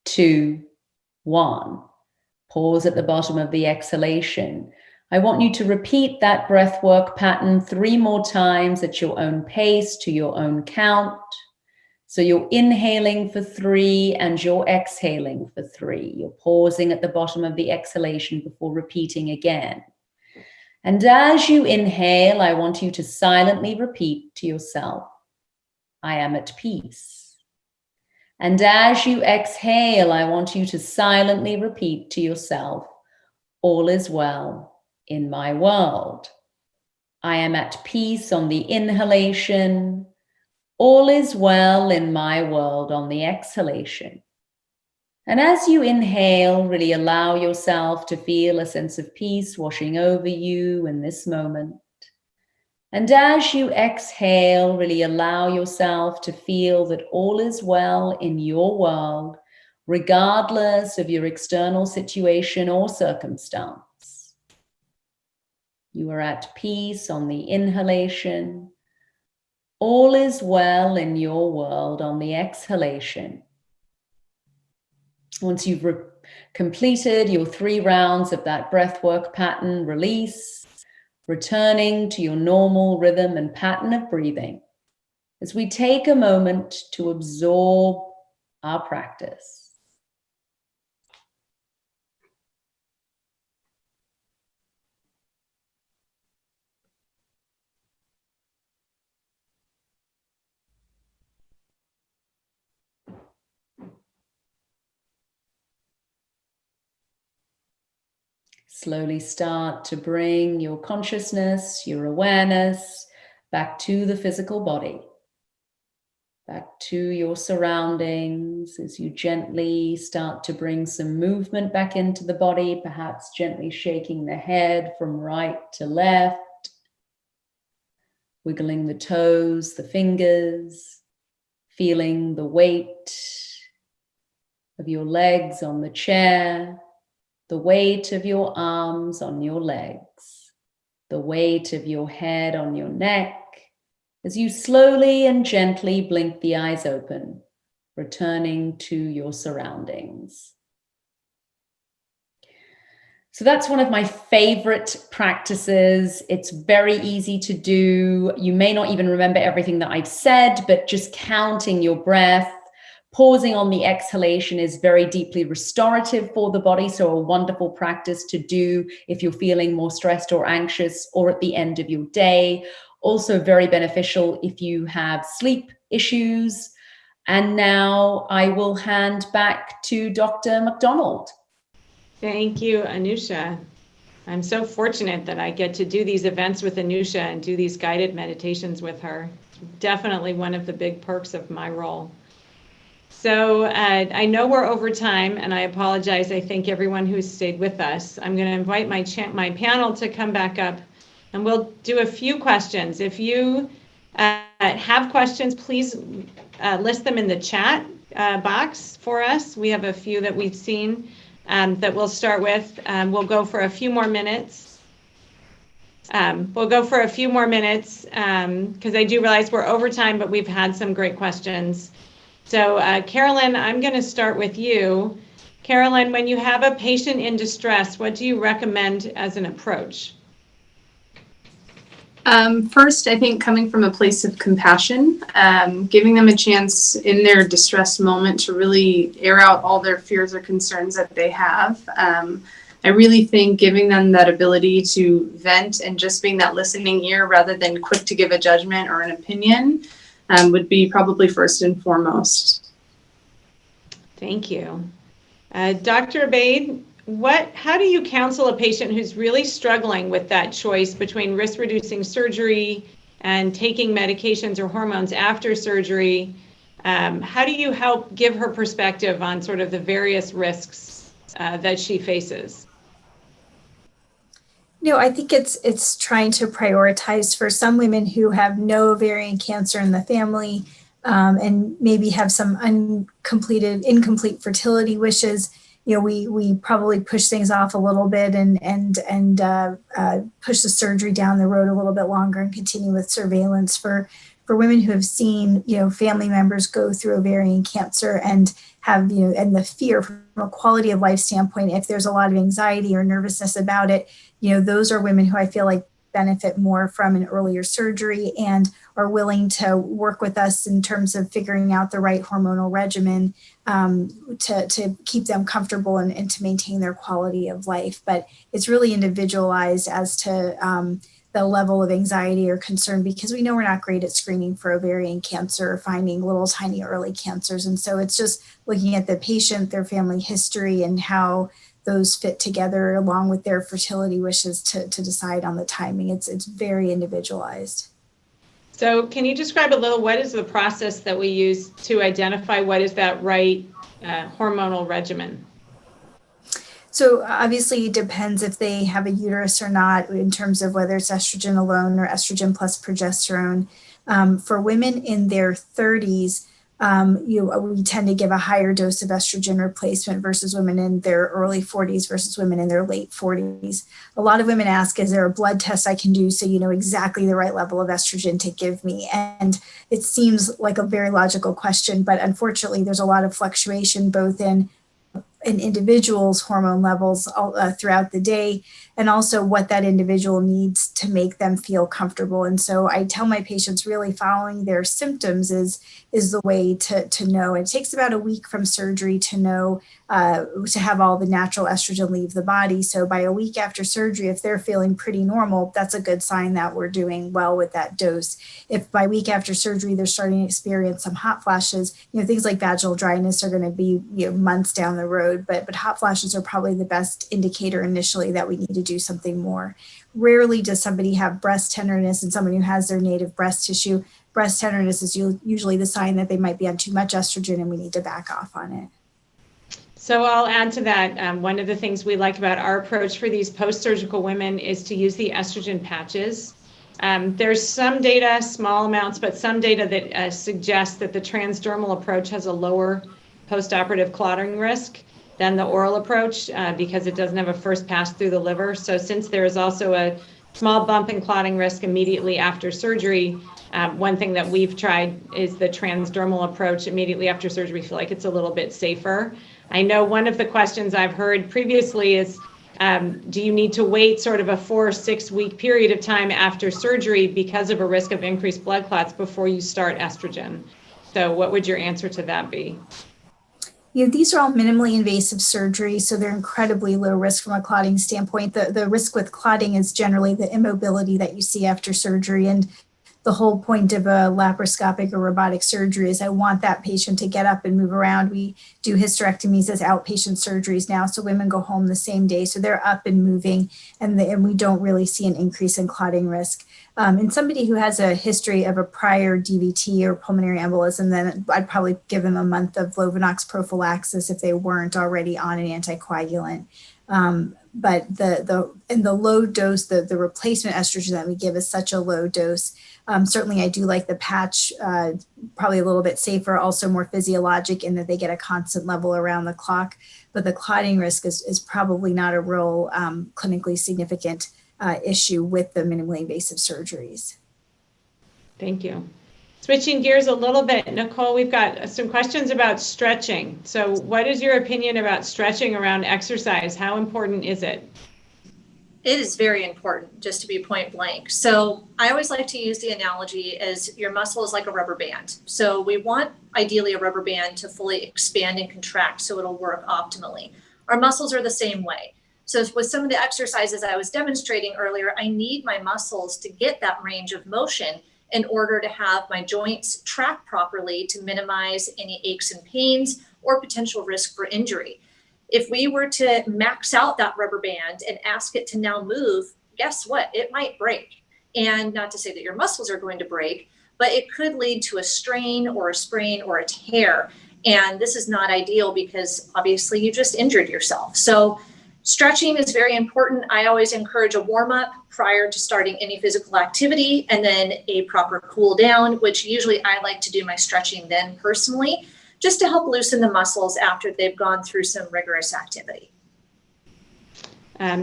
2, 1. Pause at the bottom of the exhalation. I want you to repeat that breath work pattern 3 more times at your own pace, to your own count. So you're inhaling for 3 and you're exhaling for 3. You're pausing at the bottom of the exhalation before repeating again. And as you inhale, I want you to silently repeat to yourself, I am at peace. And as you exhale, I want you to silently repeat to yourself, all is well in my world. I am at peace on the inhalation. All is well in my world on the exhalation. And as you inhale, really allow yourself to feel a sense of peace washing over you in this moment. And as you exhale, really allow yourself to feel that all is well in your world, regardless of your external situation or circumstance. You are at peace on the inhalation. All is well in your world on the exhalation. Once you've completed your 3 rounds of that breath work pattern, release, returning to your normal rhythm and pattern of breathing as we take a moment to absorb our practice. Slowly start to bring your consciousness, your awareness back to the physical body, back to your surroundings as you gently start to bring some movement back into the body, perhaps gently shaking the head from right to left, wiggling the toes, the fingers, feeling the weight of your legs on the chair, the weight of your arms on your legs, the weight of your head on your neck as you slowly and gently blink the eyes open, returning to your surroundings. So that's one of my favorite practices. It's very easy to do. You may not even remember everything that I've said, but just counting your breath, pausing on the exhalation is very deeply restorative for the body. So a wonderful practice to do if you're feeling more stressed or anxious or at the end of your day. Also very beneficial if you have sleep issues. And now I will hand back to Dr. McDonald. Thank you, Anusha. I'm so fortunate that I get to do these events with Anusha and do these guided meditations with her. Definitely one of the big perks of my role. So I know we're over time, and I apologize. I thank everyone who's stayed with us. I'm going to invite my panel to come back up, and we'll do a few questions. If you have questions, please list them in the chat box for us. We have a few that we've seen. That we'll start with. We'll go for a few more minutes. Because I do realize we're over time, but we've had some great questions. So Carolyn, I'm going to start with you. Carolyn, when you have a patient in distress, what do you recommend as an approach? First, I think coming from a place of compassion, giving them a chance in their distress moment to really air out all their fears or concerns that they have. I really think giving them that ability to vent and just being that listening ear rather than quick to give a judgment or an opinion would be probably first and foremost. Thank you. Dr. Abaid, how do you counsel a patient who's really struggling with that choice between risk-reducing surgery and taking medications or hormones after surgery? How do you help give her perspective on sort of the various risks that she faces? I think it's trying to prioritize for some women who have no ovarian cancer in the family and maybe have some incomplete fertility wishes. We probably push things off a little bit and push the surgery down the road a little bit longer and continue with surveillance for women who have seen, family members go through ovarian cancer and have, and the fear from a quality of life standpoint, if there's a lot of anxiety or nervousness about it, those are women who I feel like benefit more from an earlier surgery and are willing to work with us in terms of figuring out the right hormonal regimen to keep them comfortable and to maintain their quality of life. But it's really individualized as to the level of anxiety or concern, because we know we're not great at screening for ovarian cancer or finding little tiny early cancers. And so it's just looking at the patient, their family history, and how those fit together along with their fertility wishes to decide on the timing. It's very individualized. So can you describe a little, what is the process that we use to identify what is that right hormonal regimen? So obviously it depends if they have a uterus or not in terms of whether it's estrogen alone or estrogen plus progesterone. For women in their 30s, we tend to give a higher dose of estrogen replacement versus women in their early 40s versus women in their late 40s. A lot of women ask, is there a blood test I can do so you know exactly the right level of estrogen to give me? And it seems like a very logical question, but unfortunately there's a lot of fluctuation both in individual's hormone levels throughout the day, and also what that individual needs to make them feel comfortable. And so I tell my patients really following their symptoms is the way to know. It takes about a week from surgery to know, to have all the natural estrogen leave the body. So by a week after surgery, if they're feeling pretty normal, that's a good sign that we're doing well with that dose. If by week after surgery, they're starting to experience some hot flashes, things like vaginal dryness are going to be months down the road, but hot flashes are probably the best indicator initially that we need to do something more. Rarely does somebody have breast tenderness and someone who has their native breast tissue. Breast tenderness is usually the sign that they might be on too much estrogen and we need to back off on it. So I'll add to that. One of the things we like about our approach for these post-surgical women is to use the estrogen patches. There's some data, small amounts, but some data that suggests that the transdermal approach has a lower post-operative clotting risk than the oral approach because it doesn't have a first pass through the liver. So since there is also a small bump in clotting risk immediately after surgery, One thing that we've tried is the transdermal approach immediately after surgery. We feel like it's a little bit safer. I know one of the questions I've heard previously is, do you need to wait sort of a 4 or 6 week period of time after surgery because of a risk of increased blood clots before you start estrogen? So what would your answer to that be? These are all minimally invasive surgeries, so they're incredibly low risk from a clotting standpoint. The risk with clotting is generally the immobility that you see after surgery. And the whole point of a laparoscopic or robotic surgery is I want that patient to get up and move around. We do hysterectomies as outpatient surgeries now, so women go home the same day, so they're up and moving, and we don't really see an increase in clotting risk. In somebody who has a history of a prior DVT or pulmonary embolism, then I'd probably give them a month of Lovenox prophylaxis if they weren't already on an anticoagulant. But the low dose, the replacement estrogen that we give is such a low dose. Certainly I do like the patch, probably a little bit safer, also more physiologic in that they get a constant level around the clock, but the clotting risk is probably not a real clinically significant issue with the minimally invasive surgeries. Thank you. Switching gears a little bit, Nicole, we've got some questions about stretching. So what is your opinion about stretching around exercise? How important is it? It is very important, just to be point blank. So I always like to use the analogy as your muscle is like a rubber band. So we want ideally a rubber band to fully expand and contract so it'll work optimally. Our muscles are the same way. So with some of the exercises I was demonstrating earlier, I need my muscles to get that range of motion in order to have my joints track properly to minimize any aches and pains or potential risk for injury. If we were to max out that rubber band and ask it to now move, guess what? It might break. And not to say that your muscles are going to break, but it could lead to a strain or a sprain or a tear. And this is not ideal because obviously you just injured yourself. So stretching is very important. I always encourage a warm up prior to starting any physical activity and then a proper cool down, which usually I like to do my stretching then personally, just to help loosen the muscles after they've gone through some rigorous activity.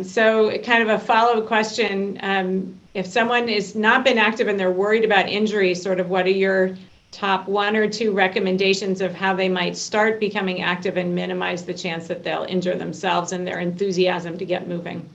So kind of a follow-up question, if someone has not been active and they're worried about injury, sort of what are your top 1 or 2 recommendations of how they might start becoming active and minimize the chance that they'll injure themselves and their enthusiasm to get moving?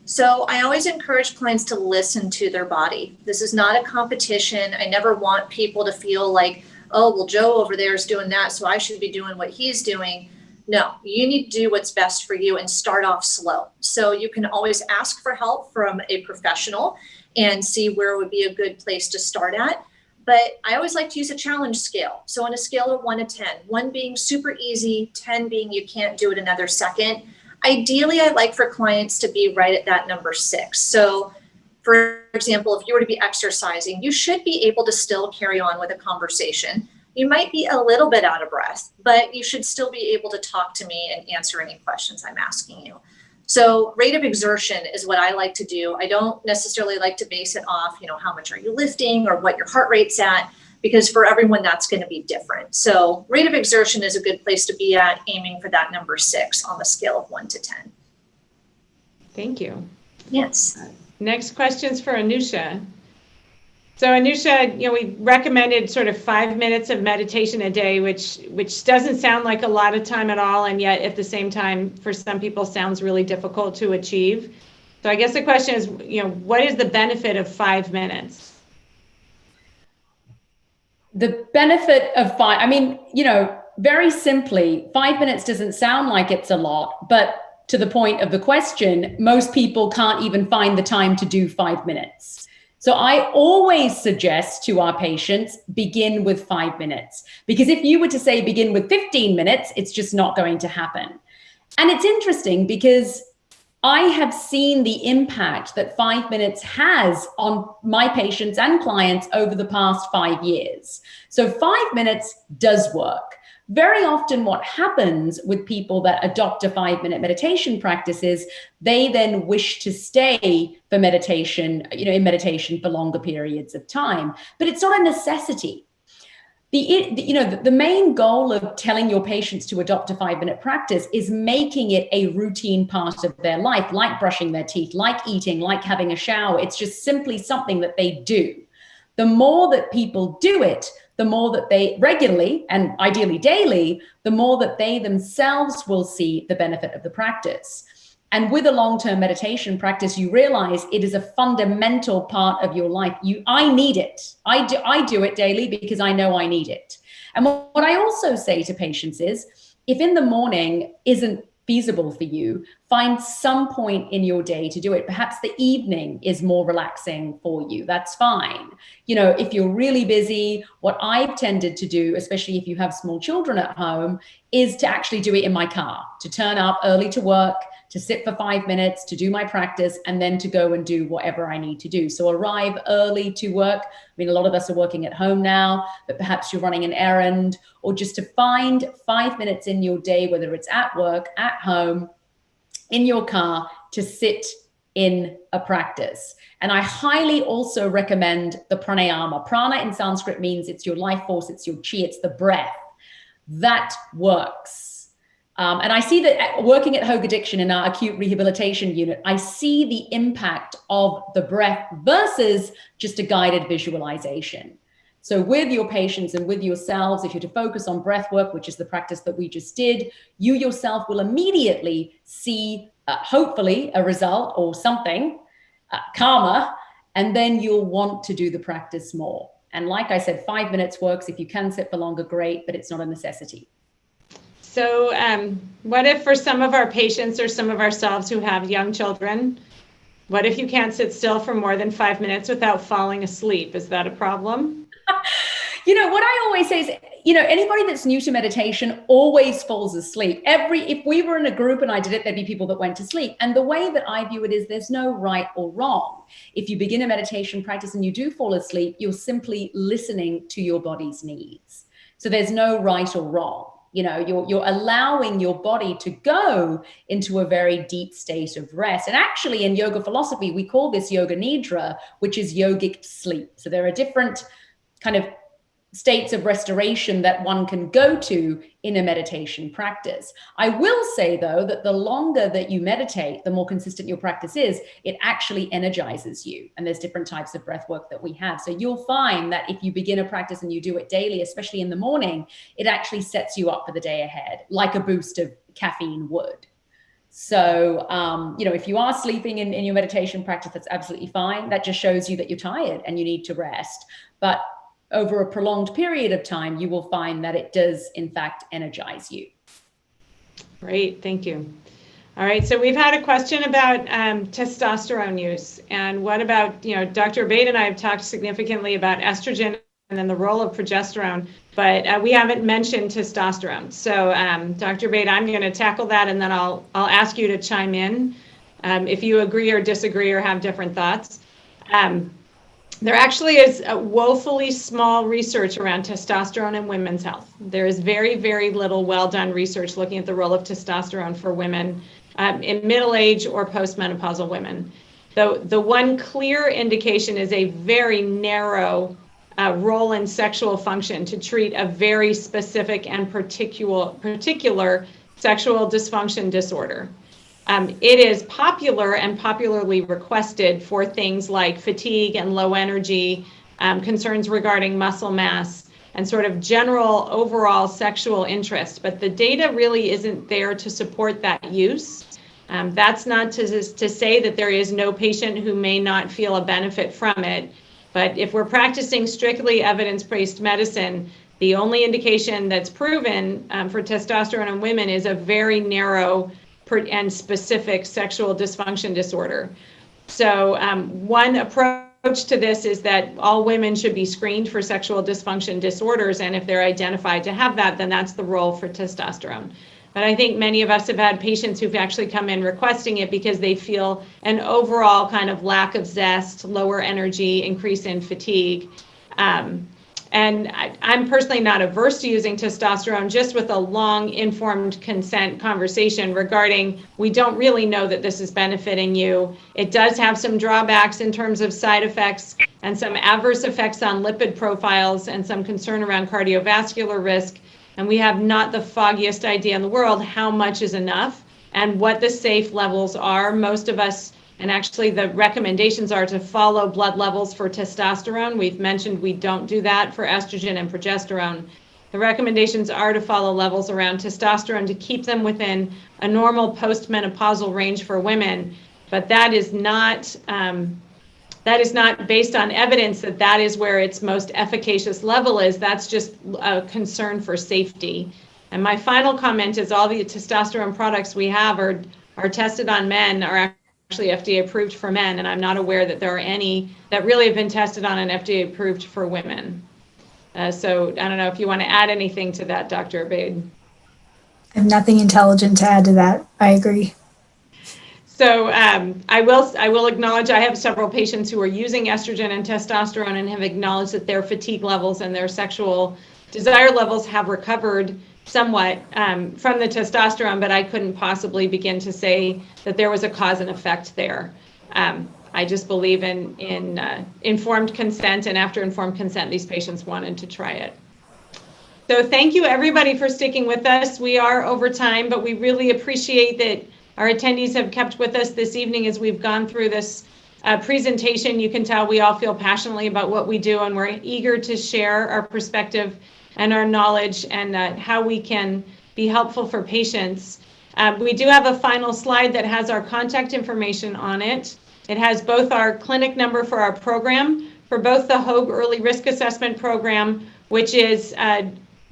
So I always encourage clients to listen to their body. This is not a competition. I never want people to feel like, oh, well, Joe over there is doing that, so I should be doing what he's doing. No, you need to do what's best for you and start off slow. So you can always ask for help from a professional and see where would be a good place to start at. But I always like to use a challenge scale. So on a scale of 1 to 10, 1 being super easy, 10 being you can't do it another second. Ideally, I like for clients to be right at that number 6. So for example, if you were to be exercising, you should be able to still carry on with a conversation. You might be a little bit out of breath, but you should still be able to talk to me and answer any questions I'm asking you. So rate of exertion is what I like to do. I don't necessarily like to base it off, how much are you lifting or what your heart rate's at, because for everyone that's going to be different. So rate of exertion is a good place to be at, aiming for that number 6 on the scale of 1 to 10. Thank you. Yes. Next question's for Anusha. So Anusha, we recommended sort of 5 minutes of meditation a day, which doesn't sound like a lot of time at all, and yet at the same time, for some people, sounds really difficult to achieve. So I guess the question is, what is the benefit of 5 minutes? The benefit of very simply, 5 minutes doesn't sound like it's a lot, but to the point of the question, most people can't even find the time to do 5 minutes. So I always suggest to our patients, begin with 5 minutes, because if you were to say begin with 15 minutes, it's just not going to happen. And it's interesting because I have seen the impact that 5 minutes has on my patients and clients over the past 5 years. So 5 minutes does work. Very often what happens with people that adopt a 5-minute meditation practice is they then wish to stay for meditation, in meditation for longer periods of time, but it's not a necessity. The main goal of telling your patients to adopt a 5-minute practice is making it a routine part of their life, like brushing their teeth, like eating, like having a shower. It's just simply something that they do. The more that people do it, the more that they regularly and ideally daily, the more that they themselves will see the benefit of the practice. And with a long-term meditation practice, you realize it is a fundamental part of your life. I need it. I do it daily because I know I need it. And what I also say to patients is, if in the morning isn't feasible for you, find some point in your day to do it. Perhaps the evening is more relaxing for you. That's fine. You know, if you're really busy, what I've tended to do, especially if you have small children at home, is to actually do it in my car, to turn up early to work, to sit for 5 minutes, to do my practice, and then to go and do whatever I need to do. So arrive early to work. I mean, a lot of us are working at home now, but perhaps you're running an errand, or just to find 5 minutes in your day, whether it's at work, at home, in your car, to sit in a practice. And I highly also recommend the pranayama. Prana in Sanskrit means it's your life force, it's your chi, it's the breath. That works. And I see that working at Hoag Addiction in our acute rehabilitation unit, I see the impact of the breath versus just a guided visualization. So with your patients and with yourselves, if you're to focus on breath work, which is the practice that we just did, you yourself will immediately see, hopefully, a result or something, karma, and then you'll want to do the practice more. And like I said, 5 minutes works. If you can sit for longer, great, but it's not a necessity. So what if for some of our patients or some of ourselves who have young children, what if you can't sit still for more than 5 minutes without falling asleep? Is that a problem? You know, what I always say is, you know, anybody that's new to meditation always falls asleep. If we were in a group and I did it, there'd be people that went to sleep. And the way that I view it is there's no right or wrong. If you begin a meditation practice and you do fall asleep, you're simply listening to your body's needs. So there's no right or wrong. You know, you're allowing your body to go into a very deep state of rest. And actually in yoga philosophy, we call this yoga nidra, which is yogic sleep. So there are different kind of states of restoration that one can go to in a meditation practice. I will say, though, that the longer that you meditate, the more consistent your practice is, it actually energizes you. And there's different types of breath work that we have. So you'll find that if you begin a practice and you do it daily, especially in the morning, it actually sets you up for the day ahead, like a boost of caffeine would. So, you know, if you are sleeping in your meditation practice, that's absolutely fine. That just shows you that you're tired and you need to rest. But over a prolonged period of time, you will find that it does, in fact, energize you. Great, thank you. All right, so we've had a question about testosterone use. And what about, you know, Dr. Obaid and I have talked significantly about estrogen and then the role of progesterone, but we haven't mentioned testosterone. So Dr. Obaid, I'm going to tackle that, and then I'll ask you to chime in if you agree or disagree or have different thoughts. There actually is a woefully small research around testosterone in women's health. There is very, very little well-done research looking at the role of testosterone for women in middle age or postmenopausal women. Though the one clear indication is a very narrow role in sexual function to treat a very specific and particular sexual dysfunction disorder. It is popular and popularly requested for things like fatigue and low energy, concerns regarding muscle mass, and sort of general overall sexual interest. But the data really isn't there to support that use. That's not to say that there is no patient who may not feel a benefit from it. But if we're practicing strictly evidence-based medicine, the only indication that's proven for testosterone in women is a very narrow and specific sexual dysfunction disorder. So one approach to this is that all women should be screened for sexual dysfunction disorders, and if they're identified to have that, then that's the role for testosterone. But I think many of us have had patients who've actually come in requesting it because they feel an overall kind of lack of zest, lower energy, increase in fatigue. And I'm personally not averse to using testosterone, just with a long informed consent conversation regarding, we don't really know that this is benefiting you. It does have some drawbacks in terms of side effects and some adverse effects on lipid profiles and some concern around cardiovascular risk. And we have not the foggiest idea in the world how much is enough and what the safe levels are. Most of us And actually the recommendations are to follow blood levels for testosterone. We've mentioned we don't do that for estrogen and progesterone. The recommendations are to follow levels around testosterone to keep them within a normal postmenopausal range for women, but that is not based on evidence that is where its most efficacious level is. That's just a concern for safety. And my final comment is all the testosterone products we have are tested on men, are actually FDA approved for men, and I'm not aware that there are any that really have been tested on and FDA approved for women. So I don't know if you want to add anything to that, Dr. Abaid. I have nothing intelligent to add to that. I agree. So I will acknowledge I have several patients who are using estrogen and testosterone and have acknowledged that their fatigue levels and their sexual desire levels have recovered somewhat from the testosterone, but I couldn't possibly begin to say that there was a cause and effect there. I just believe in informed consent, and after informed consent, these patients wanted to try it. So thank you everybody for sticking with us. We are over time, but we really appreciate that our attendees have kept with us this evening as we've gone through this presentation. You can tell we all feel passionately about what we do, and we're eager to share our perspective and our knowledge and how we can be helpful for patients. We do have a final slide that has our contact information on it. It has both our clinic number for our program, for both the Hoag Early Risk Assessment Program, which is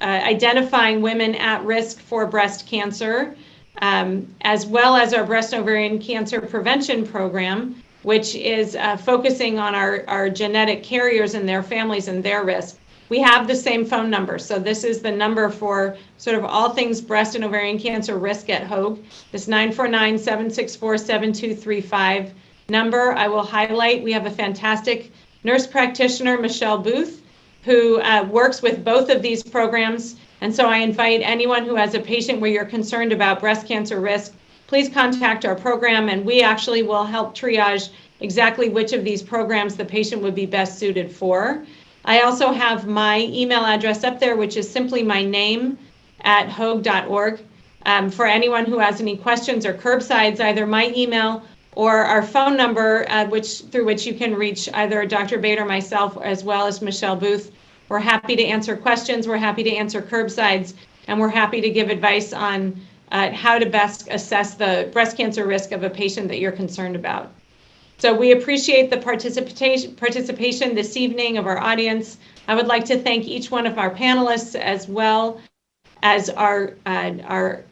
identifying women at risk for breast cancer, as well as our breast and ovarian cancer prevention program, which is focusing on our genetic carriers and their families and their risk. We have the same phone number. So this is the number for sort of all things breast and ovarian cancer risk at Hoag. This 949-764-7235 number. I will highlight, we have a fantastic nurse practitioner, Michelle Booth, who works with both of these programs. And so I invite anyone who has a patient where you're concerned about breast cancer risk, please contact our program, and we actually will help triage exactly which of these programs the patient would be best suited for. I also have my email address up there, which is simply my name @hoag.org. For anyone who has any questions or curbsides, either my email or our phone number, through which you can reach either Dr. Abaid or myself, as well as Michelle Booth. We're happy to answer questions, we're happy to answer curbsides, and we're happy to give advice on how to best assess the breast cancer risk of a patient that you're concerned about. So we appreciate the participation this evening of our audience. I would like to thank each one of our panelists, as well as our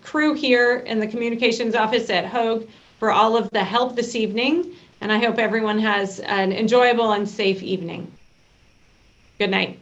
crew here in the communications office at Hoag, for all of the help this evening. And I hope everyone has an enjoyable and safe evening. Good night.